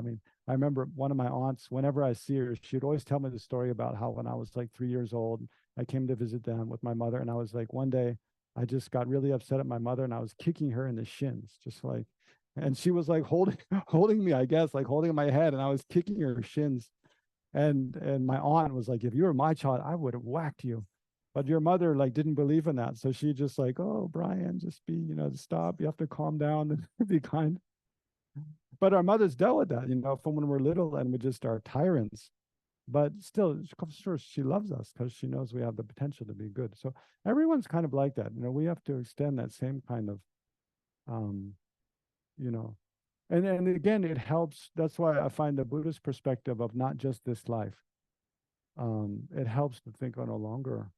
Speaker 1: I remember one of my aunts, whenever I see her, she'd always tell me the story about how when I was like 3 years old, I came to visit them with my mother, and I was like, one day I just got really upset at my mother and I was kicking her in the shins, just like, and she was like holding me, I guess, like holding my head, and I was kicking her shins. And my aunt was like, if you were my child, I would have whacked you. But your mother like didn't believe in that. So she just like, oh, Brian, just stop. You have to calm down and be kind. But our mothers dealt with that, from when we're little, and we just are tyrants. But still, sure, she loves us because she knows we have the potential to be good. So everyone's kind of like that. We have to extend that same kind of, and again, it helps. That's why I find the Buddhist perspective of not just this life. it helps to think on a longer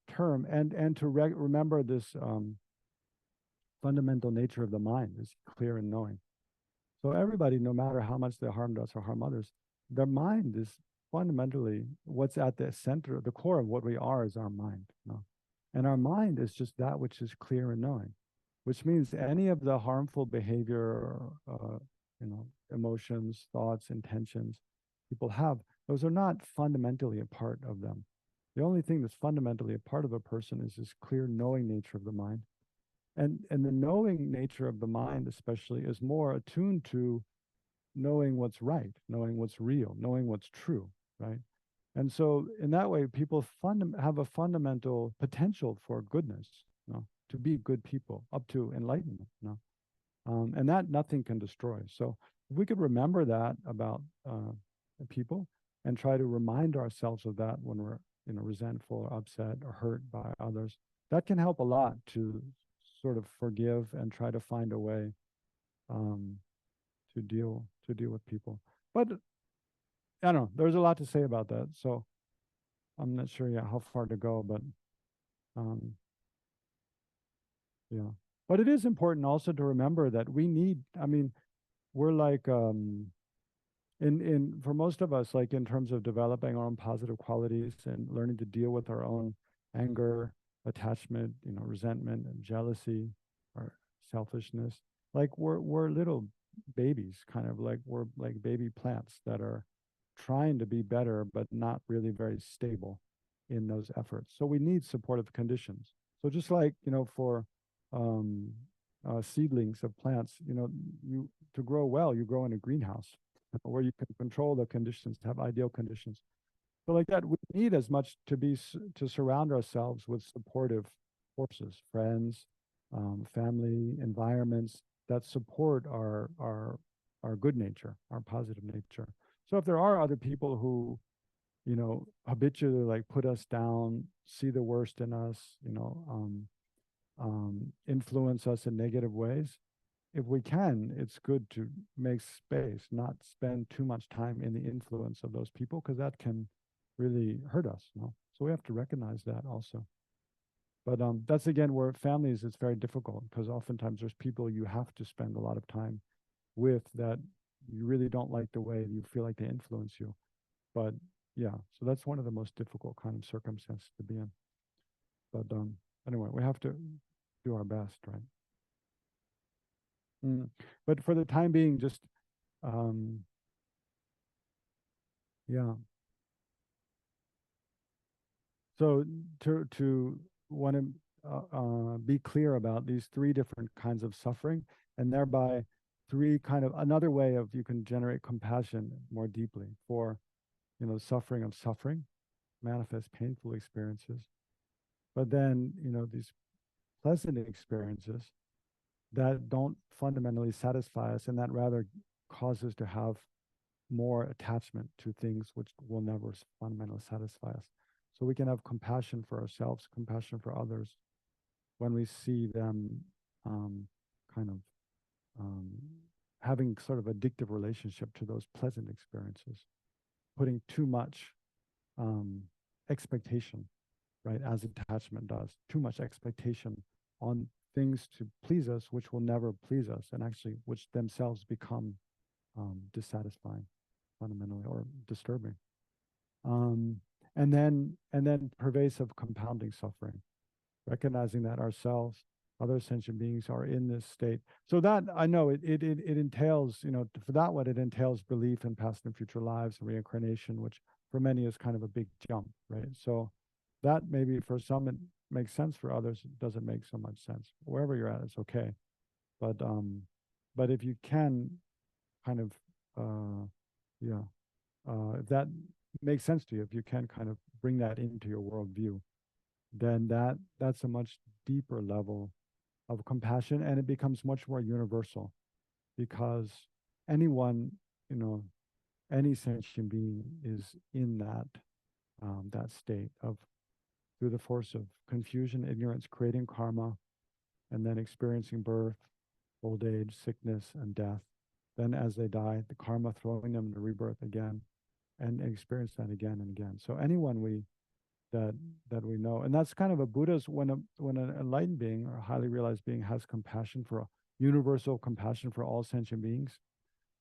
Speaker 1: term, and to remember this fundamental nature of the mind is clear and knowing. So everybody, no matter how much they harmed us or harm others, their mind is fundamentally what's at the center, the core of what we are is our mind. And our mind is just that which is clear and knowing, which means any of the harmful behavior, emotions, thoughts, intentions people have, those are not fundamentally a part of them. The only thing that's fundamentally a part of a person is this clear knowing nature of the mind. And the knowing nature of the mind especially is more attuned to knowing what's right, knowing what's real, knowing what's true, right? And so in that way, people have a fundamental potential for goodness, to be good people up to enlightenment, and that nothing can destroy. So if we could remember that about people and try to remind ourselves of that when we're resentful or upset or hurt by others, that can help a lot to sort of forgive and try to find a way um, to deal with people. But I don't know. There's a lot to say about that, so I'm not sure yet how far to go. But um, yeah, but it is important also to remember that we need. I mean, we're like in for most of us, like in terms of developing our own positive qualities and learning to deal with our own anger, attachment, resentment and jealousy or selfishness. Like we're little babies, kind of like we're like baby plants that are trying to be better, but not really very stable in those efforts. So we need supportive conditions. So just like, for um, seedlings of plants, you to grow well, you grow in a greenhouse where you can control the conditions, have ideal conditions. So like that, we need as much to surround ourselves with supportive forces, friends, family, environments that support our good nature, our positive nature. So if there are other people who, habitually like put us down, see the worst in us, influence us in negative ways, if we can, it's good to make space, not spend too much time in the influence of those people, because that can really hurt us. So we have to recognize that also. But that's again where families, it's very difficult because oftentimes there's people you have to spend a lot of time with that you really don't like the way you feel like they influence you. But yeah, so that's one of the most difficult kind of circumstances to be in. But anyway, we have to do our best, right? Mm. But for the time being, just um, yeah. So to want to be clear about these three different kinds of suffering, and thereby three kind of another way of you can generate compassion more deeply for suffering, manifest painful experiences, but then these pleasant experiences that don't fundamentally satisfy us, and that rather causes to have more attachment to things which will never fundamentally satisfy us. So we can have compassion for ourselves, compassion for others when we see them kind of um, having sort of addictive relationship to those pleasant experiences, putting too much um, expectation, right, as attachment does, too much expectation on things to please us, which will never please us, and actually which themselves become dissatisfying fundamentally or disturbing. Um, and then pervasive compounding suffering, recognizing that ourselves, other sentient beings are in this state. So that I know it entails, for that one, it entails belief in past and future lives and reincarnation, which for many is kind of a big jump, right? So that maybe for some it makes sense, for others it doesn't make so much sense. Wherever you're at, it's okay. But if you can kind of yeah, if that makes sense to you, if you can kind of bring that into your worldview, then that's a much deeper level of compassion, and it becomes much more universal, because anyone, any sentient being is in that state of, through the force of confusion, ignorance, creating karma, and then experiencing birth, old age, sickness, and death. Then as they die, the karma throwing them into rebirth again. and experience that again and again. So anyone that that we know, and that's kind of a Buddha's, when an enlightened being or a highly realized being has compassion for universal compassion for all sentient beings,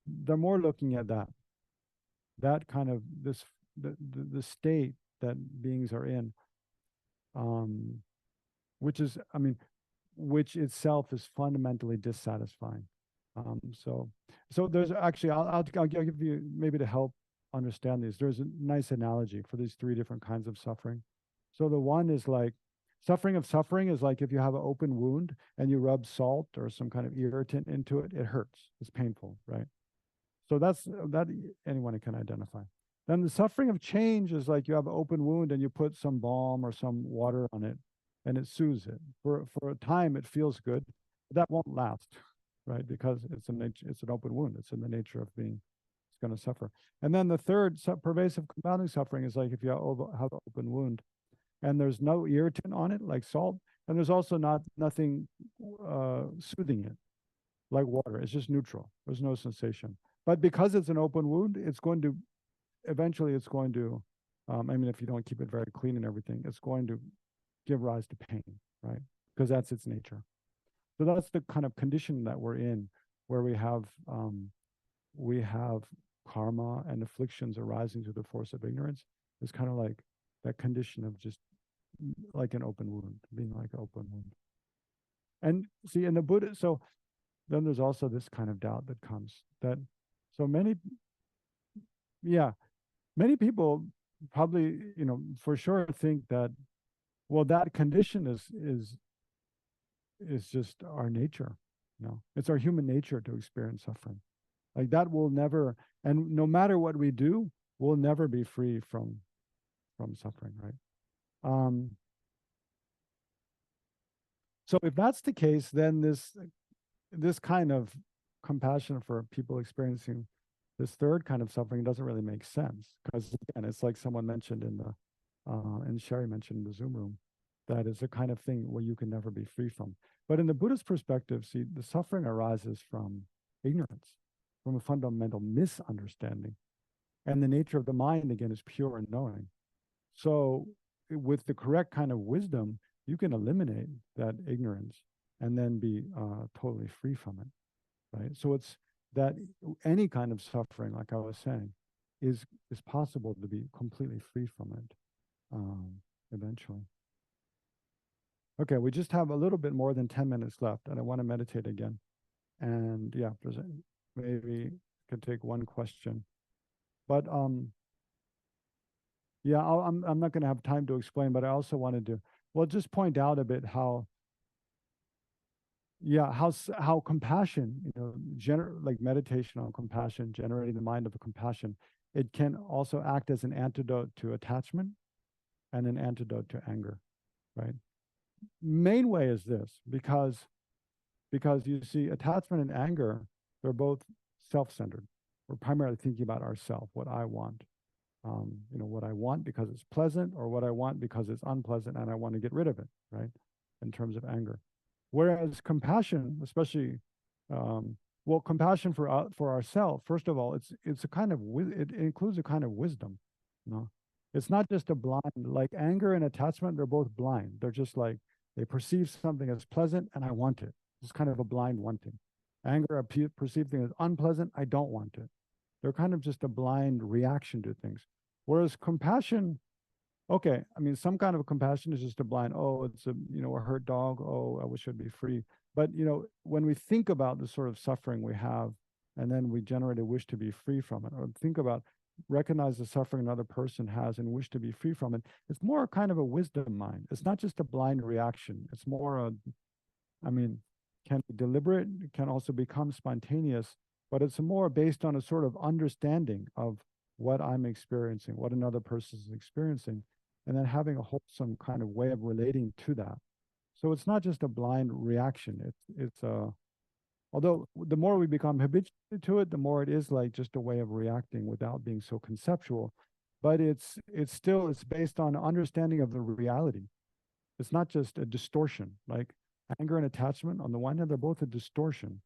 Speaker 1: they're more looking at that kind of this the state that beings are in, um, which is, I mean, which itself is fundamentally dissatisfying. So, so there's actually, I'll give you, maybe to help understand these, there's a nice analogy for these three different kinds of suffering. So the one is like, suffering is like if you have an open wound and you rub salt or some kind of irritant into it, it hurts. It's painful, right? So that's that anyone can identify. Then the suffering of change is like you have an open wound and you put some balm or some water on it and it soothes it. For a time it feels good, but that won't last, right? Because it's an open wound. It's in the nature of being, it's going to suffer. And then the third pervasive compounding suffering is like if you have an open wound and there's no irritant on it, like salt, and there's also nothing soothing it, like water. It's just neutral. There's no sensation. But because it's an open wound, it's going to eventually, I mean, if you don't keep it very clean and everything, it's going to give rise to pain, right? Because that's its nature. So that's the kind of condition that we're in, where we have karma and afflictions arising through the force of ignorance. It's kind of like that condition of just like an open wound, being like an open wound. And see, in the Buddha, so then there's also this kind of doubt that comes that, so many people probably, for sure think that, well, that condition is just our nature. It's our human nature to experience suffering. Like that will never, and no matter what we do, we'll never be free from suffering, right? So if that's the case, then this kind of compassion for people experiencing this third kind of suffering doesn't really make sense, because again, it's like someone mentioned and Sherry mentioned in the Zoom room, that is a kind of thing where you can never be free from. But in the Buddhist perspective, see, the suffering arises from ignorance, from a fundamental misunderstanding. And the nature of the mind, again, is pure and knowing. So with the correct kind of wisdom, you can eliminate that ignorance and then be totally free from it, right? So it's that any kind of suffering, like I was saying, is possible to be completely free from it eventually. Okay, we just have a little bit more than 10 minutes left, and I want to meditate again. And yeah, maybe could take one question. But yeah, I'm not going to have time to explain, but I also wanted to, well, just point out a bit how, yeah, how compassion, like meditation on compassion, generating the mind of a compassion, it can also act as an antidote to attachment and an antidote to anger, right? Main way is this, because you see, attachment and anger, they're both self-centered. We're primarily thinking about ourself, what I want. What I want because it's pleasant, or what I want because it's unpleasant and I want to get rid of it, right? In terms of anger. Whereas compassion, especially, well, compassion for ourselves, first of all, it's a kind of, it includes a kind of wisdom, It's not just a blind, like anger and attachment, they're both blind. They're just like, they perceive something as pleasant and I want it. It's kind of a blind wanting. Anger, a perceived thing as unpleasant, I don't want it. They're kind of just a blind reaction to things. Whereas compassion, okay, I mean, some kind of compassion is just a blind, oh, it's a hurt dog, oh, I wish I'd be free. But, when we think about the sort of suffering we have, and then we generate a wish to be free from it, or recognize the suffering another person has and wish to be free from it, it's more kind of a wisdom mind. It's not just a blind reaction. It's more can be deliberate, it can also become spontaneous, but it's more based on a sort of understanding of what I'm experiencing, what another person is experiencing, and then having a wholesome kind of way of relating to that. So it's not just a blind reaction. Although the more we become habituated to it, the more it is like just a way of reacting without being so conceptual. But it's based on understanding of the reality. It's not just a distortion. Like anger and attachment, on the one hand, they're both a distortion.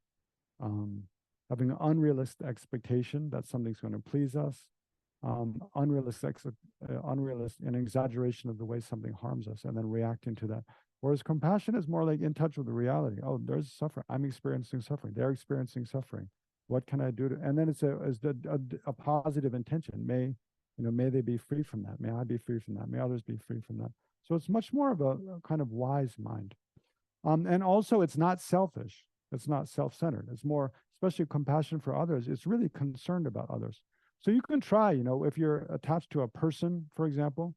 Speaker 1: Having an unrealistic expectation that something's going to please us, unrealistic, an exaggeration of the way something harms us, and then reacting to that. Whereas compassion is more like in touch with the reality. Oh, there's suffering. I'm experiencing suffering. They're experiencing suffering. What can I do to? And then it's a positive intention. May they be free from that. May I be free from that. May others be free from that. So it's much more of a kind of wise mind. And also, it's not selfish. It's not self-centered. It's more, especially compassion for others. It's really concerned about others. So you can try, if you're attached to a person, for example,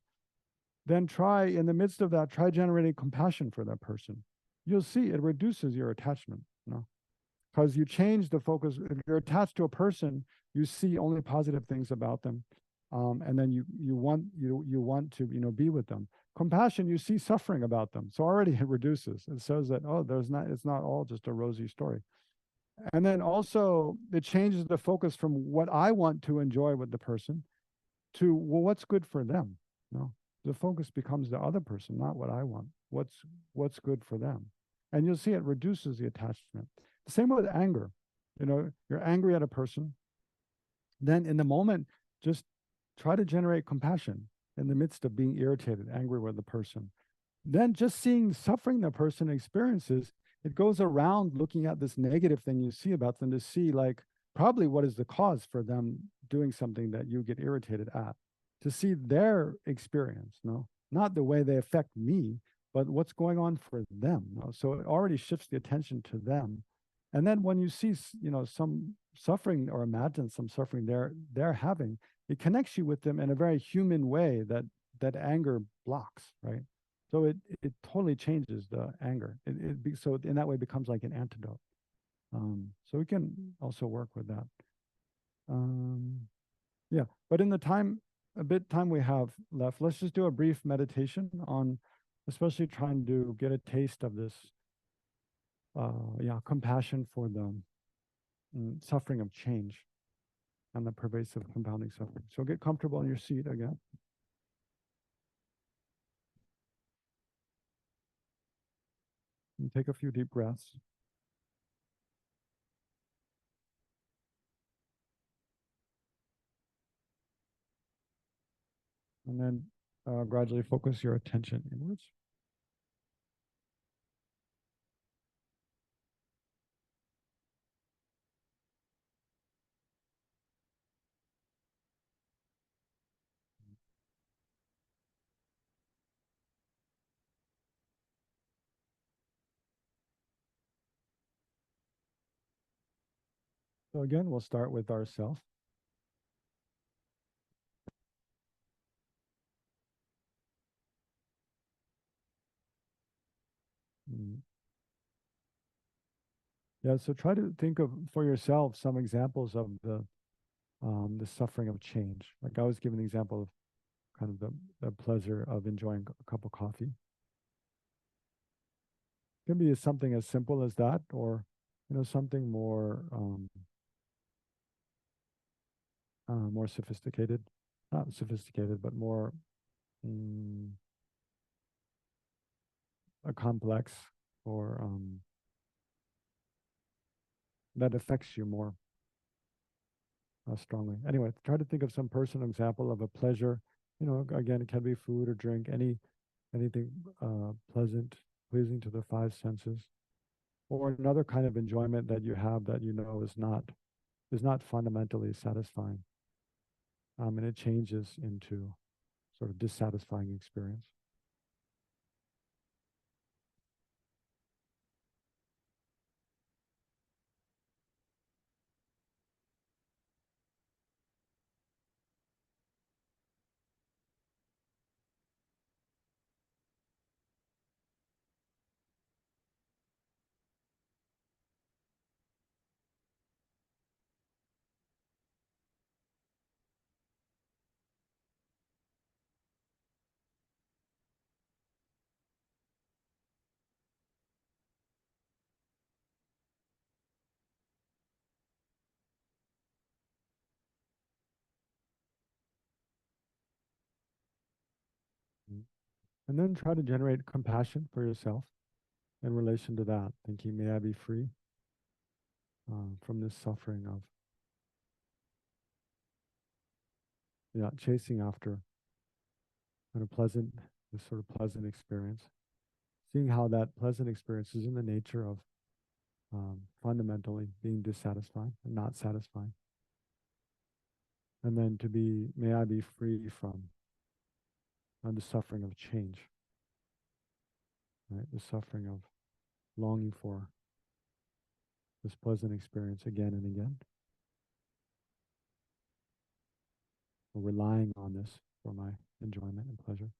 Speaker 1: then try in the midst of that, try generating compassion for that person. You'll see it reduces your attachment, because you change the focus. If you're attached to a person, you see only positive things about them, and then you want to be with them. Compassion, you see suffering about them, so already it reduces. It says that it's not all just a rosy story. And then also it changes the focus from what I want to enjoy with the person to, well, what's good for them. The focus becomes the other person, not what I want. What's good for them, and you'll see it reduces the attachment. The same with anger. You're angry at a person, then in the moment, just try to generate compassion in the midst of being irritated, angry with the person. Then just seeing suffering the person experiences, it goes around looking at this negative thing you see about them to see, like, probably what is the cause for them doing something that you get irritated at, to see their experience, not the way they affect me, but what's going on for them. So it already shifts the attention to them. And then when you see, some suffering, or imagine some suffering they're having, it connects you with them in a very human way that anger blocks, right? So it totally changes the anger. So in that way, it becomes like an antidote. So we can also work with that. Yeah, but in the time we have left, let's just do a brief meditation on, especially trying to get a taste of this, compassion for the suffering of change and the pervasive compounding suffering. So get comfortable in your seat again. And take a few deep breaths. And then gradually focus your attention inwards. So again, we'll start with ourself. Mm. Yeah, so try to think of for yourself some examples of the suffering of change. Like I was giving an example of kind of the pleasure of enjoying a cup of coffee. It can be something as simple as that, or something more sophisticated, not sophisticated, but more mm, a complex, or that affects you more strongly. Anyway, try to think of some personal example of a pleasure. Again, it can be food or drink, anything pleasing to the five senses, or another kind of enjoyment that you have that is not fundamentally satisfying, and it changes into sort of dissatisfying experience. Mm. And then try to generate compassion for yourself in relation to that, thinking, may I be free from this suffering of yeah, chasing after kind of pleasant, this sort of pleasant experience, seeing how that pleasant experience is in the nature of fundamentally being dissatisfied and not satisfying. And then to be, may I be free from the suffering of change, right? The suffering of longing for this pleasant experience again and again, or relying on this for my enjoyment and pleasure.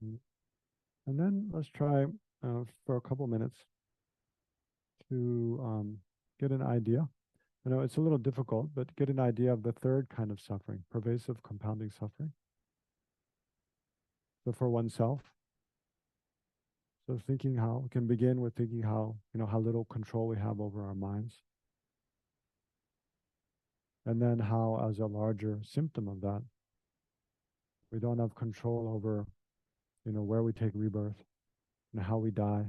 Speaker 1: Mm. And then let's try for a couple minutes to get an idea. I know it's a little difficult, but get an idea of the third kind of suffering, pervasive compounding suffering. So for oneself, so thinking how, we can begin with thinking how, how little control we have over our minds. And then how, as a larger symptom of that, we don't have control over, where we take rebirth and how we die,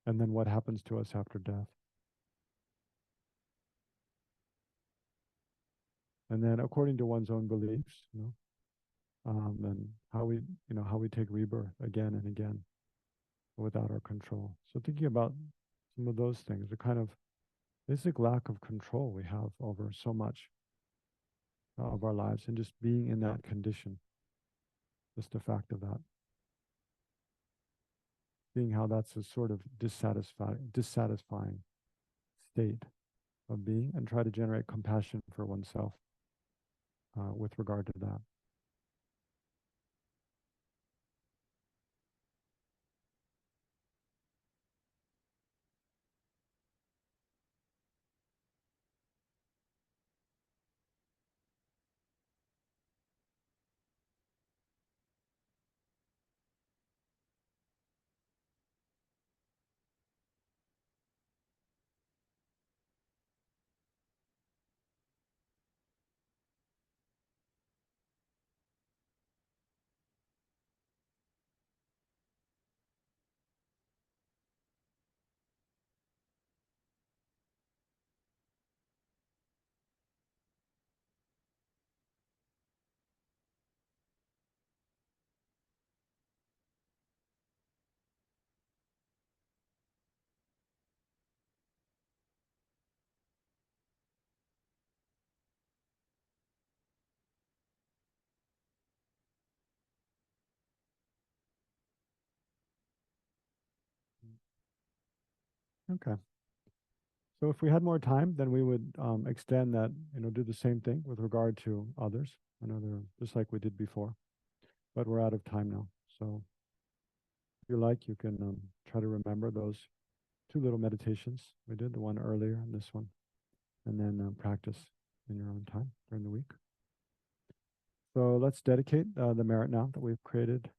Speaker 1: and then what happens to us after death. And then according to one's own beliefs, and how we take rebirth again and again without our control. So thinking about some of those things, the kind of basic lack of control we have over so much of our lives, and just being in that condition, just the fact of that, seeing how that's a sort of dissatisfying state of being, and try to generate compassion for oneself with regard to that. Okay. So if we had more time, then we would extend that, do the same thing with regard to others. Another, just like we did before, but we're out of time now. So if you like, you can try to remember those two little meditations we did, the one earlier and this one, and then practice in your own time during the week. So let's dedicate the merit now that we've created,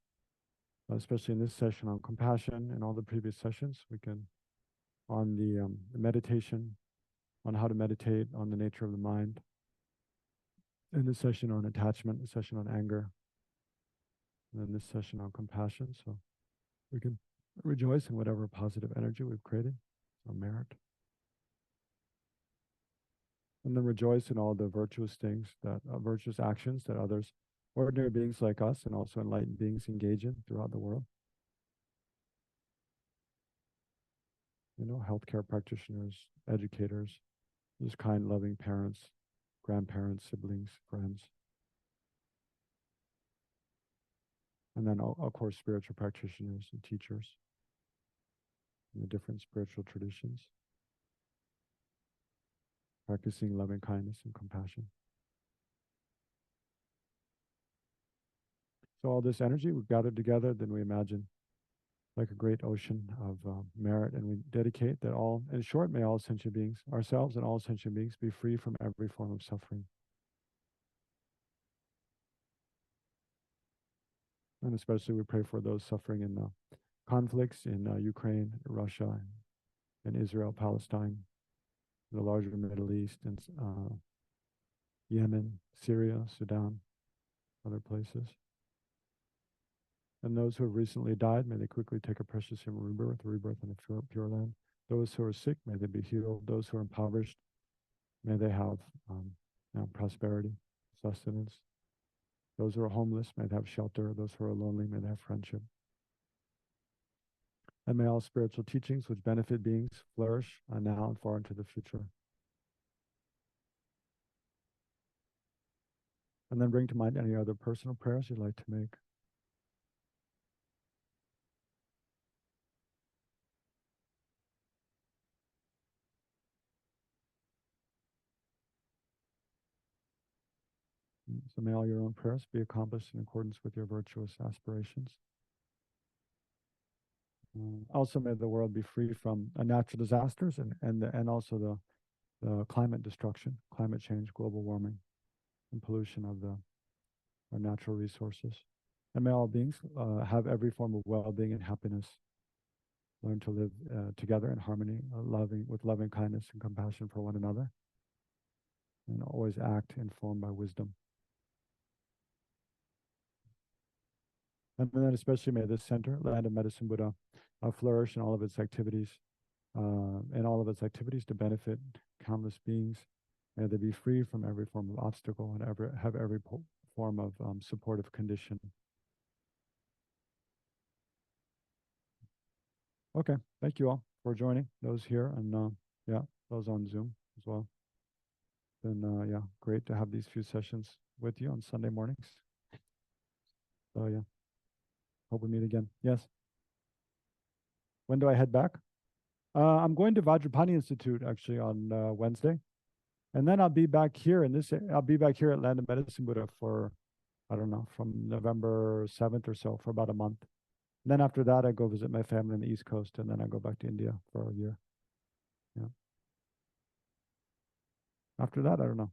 Speaker 1: especially in this session on compassion and all the previous sessions. We can, on the meditation, on how to meditate, on the nature of the mind, in this session on attachment, this session on anger, and then this session on compassion. So we can rejoice in whatever positive energy we've created, so merit. And then rejoice in all the virtuous things, that virtuous actions that others, ordinary beings like us, and also enlightened beings engage in throughout the world. You know, healthcare practitioners, educators, just kind, loving parents, grandparents, siblings, friends. And then, of course, spiritual practitioners and teachers in the different spiritual traditions, practicing loving kindness and compassion. So all this energy we've gathered together, then we imagine like a great ocean of merit, and we dedicate that all, in short, may all sentient beings, ourselves and all sentient beings, be free from every form of suffering. And especially we pray for those suffering in the conflicts in Ukraine, Russia, and Israel, Palestine, the larger Middle East, and Yemen, Syria, Sudan, other places. And those who have recently died, may they quickly take a precious human rebirth in a pure land. Those who are sick, may they be healed. Those who are impoverished, may they have prosperity, sustenance. Those who are homeless, may they have shelter. Those who are lonely, may they have friendship. And may all spiritual teachings which benefit beings flourish now and far into the future. And then bring to mind any other personal prayers you'd like to make. So may all your own prayers be accomplished in accordance with your virtuous aspirations. Also, may the world be free from natural disasters and also the climate destruction, climate change, global warming, and pollution of our natural resources. And may all beings have every form of well-being and happiness. Learn to live together in harmony, with loving kindness and compassion for one another, and always act informed by wisdom. And then especially may this center, Land of Medicine Buddha, flourish in all of its activities, to benefit countless beings. May they be free from every form of obstacle and have every form of supportive condition. Okay, thank you all for joining, those here and those on Zoom as well. Been great to have these few sessions with you on Sunday mornings. So yeah, hope we meet again. Yes. When do I head back? I'm going to Vajrapani Institute actually on Wednesday, and then I'll be back here I'll be back here at Land of Medicine Buddha for, I don't know, from November 7th or so, for about a month. And then after that, I go visit my family on the East Coast, and then I go back to India for a year. Yeah. After that, I don't know.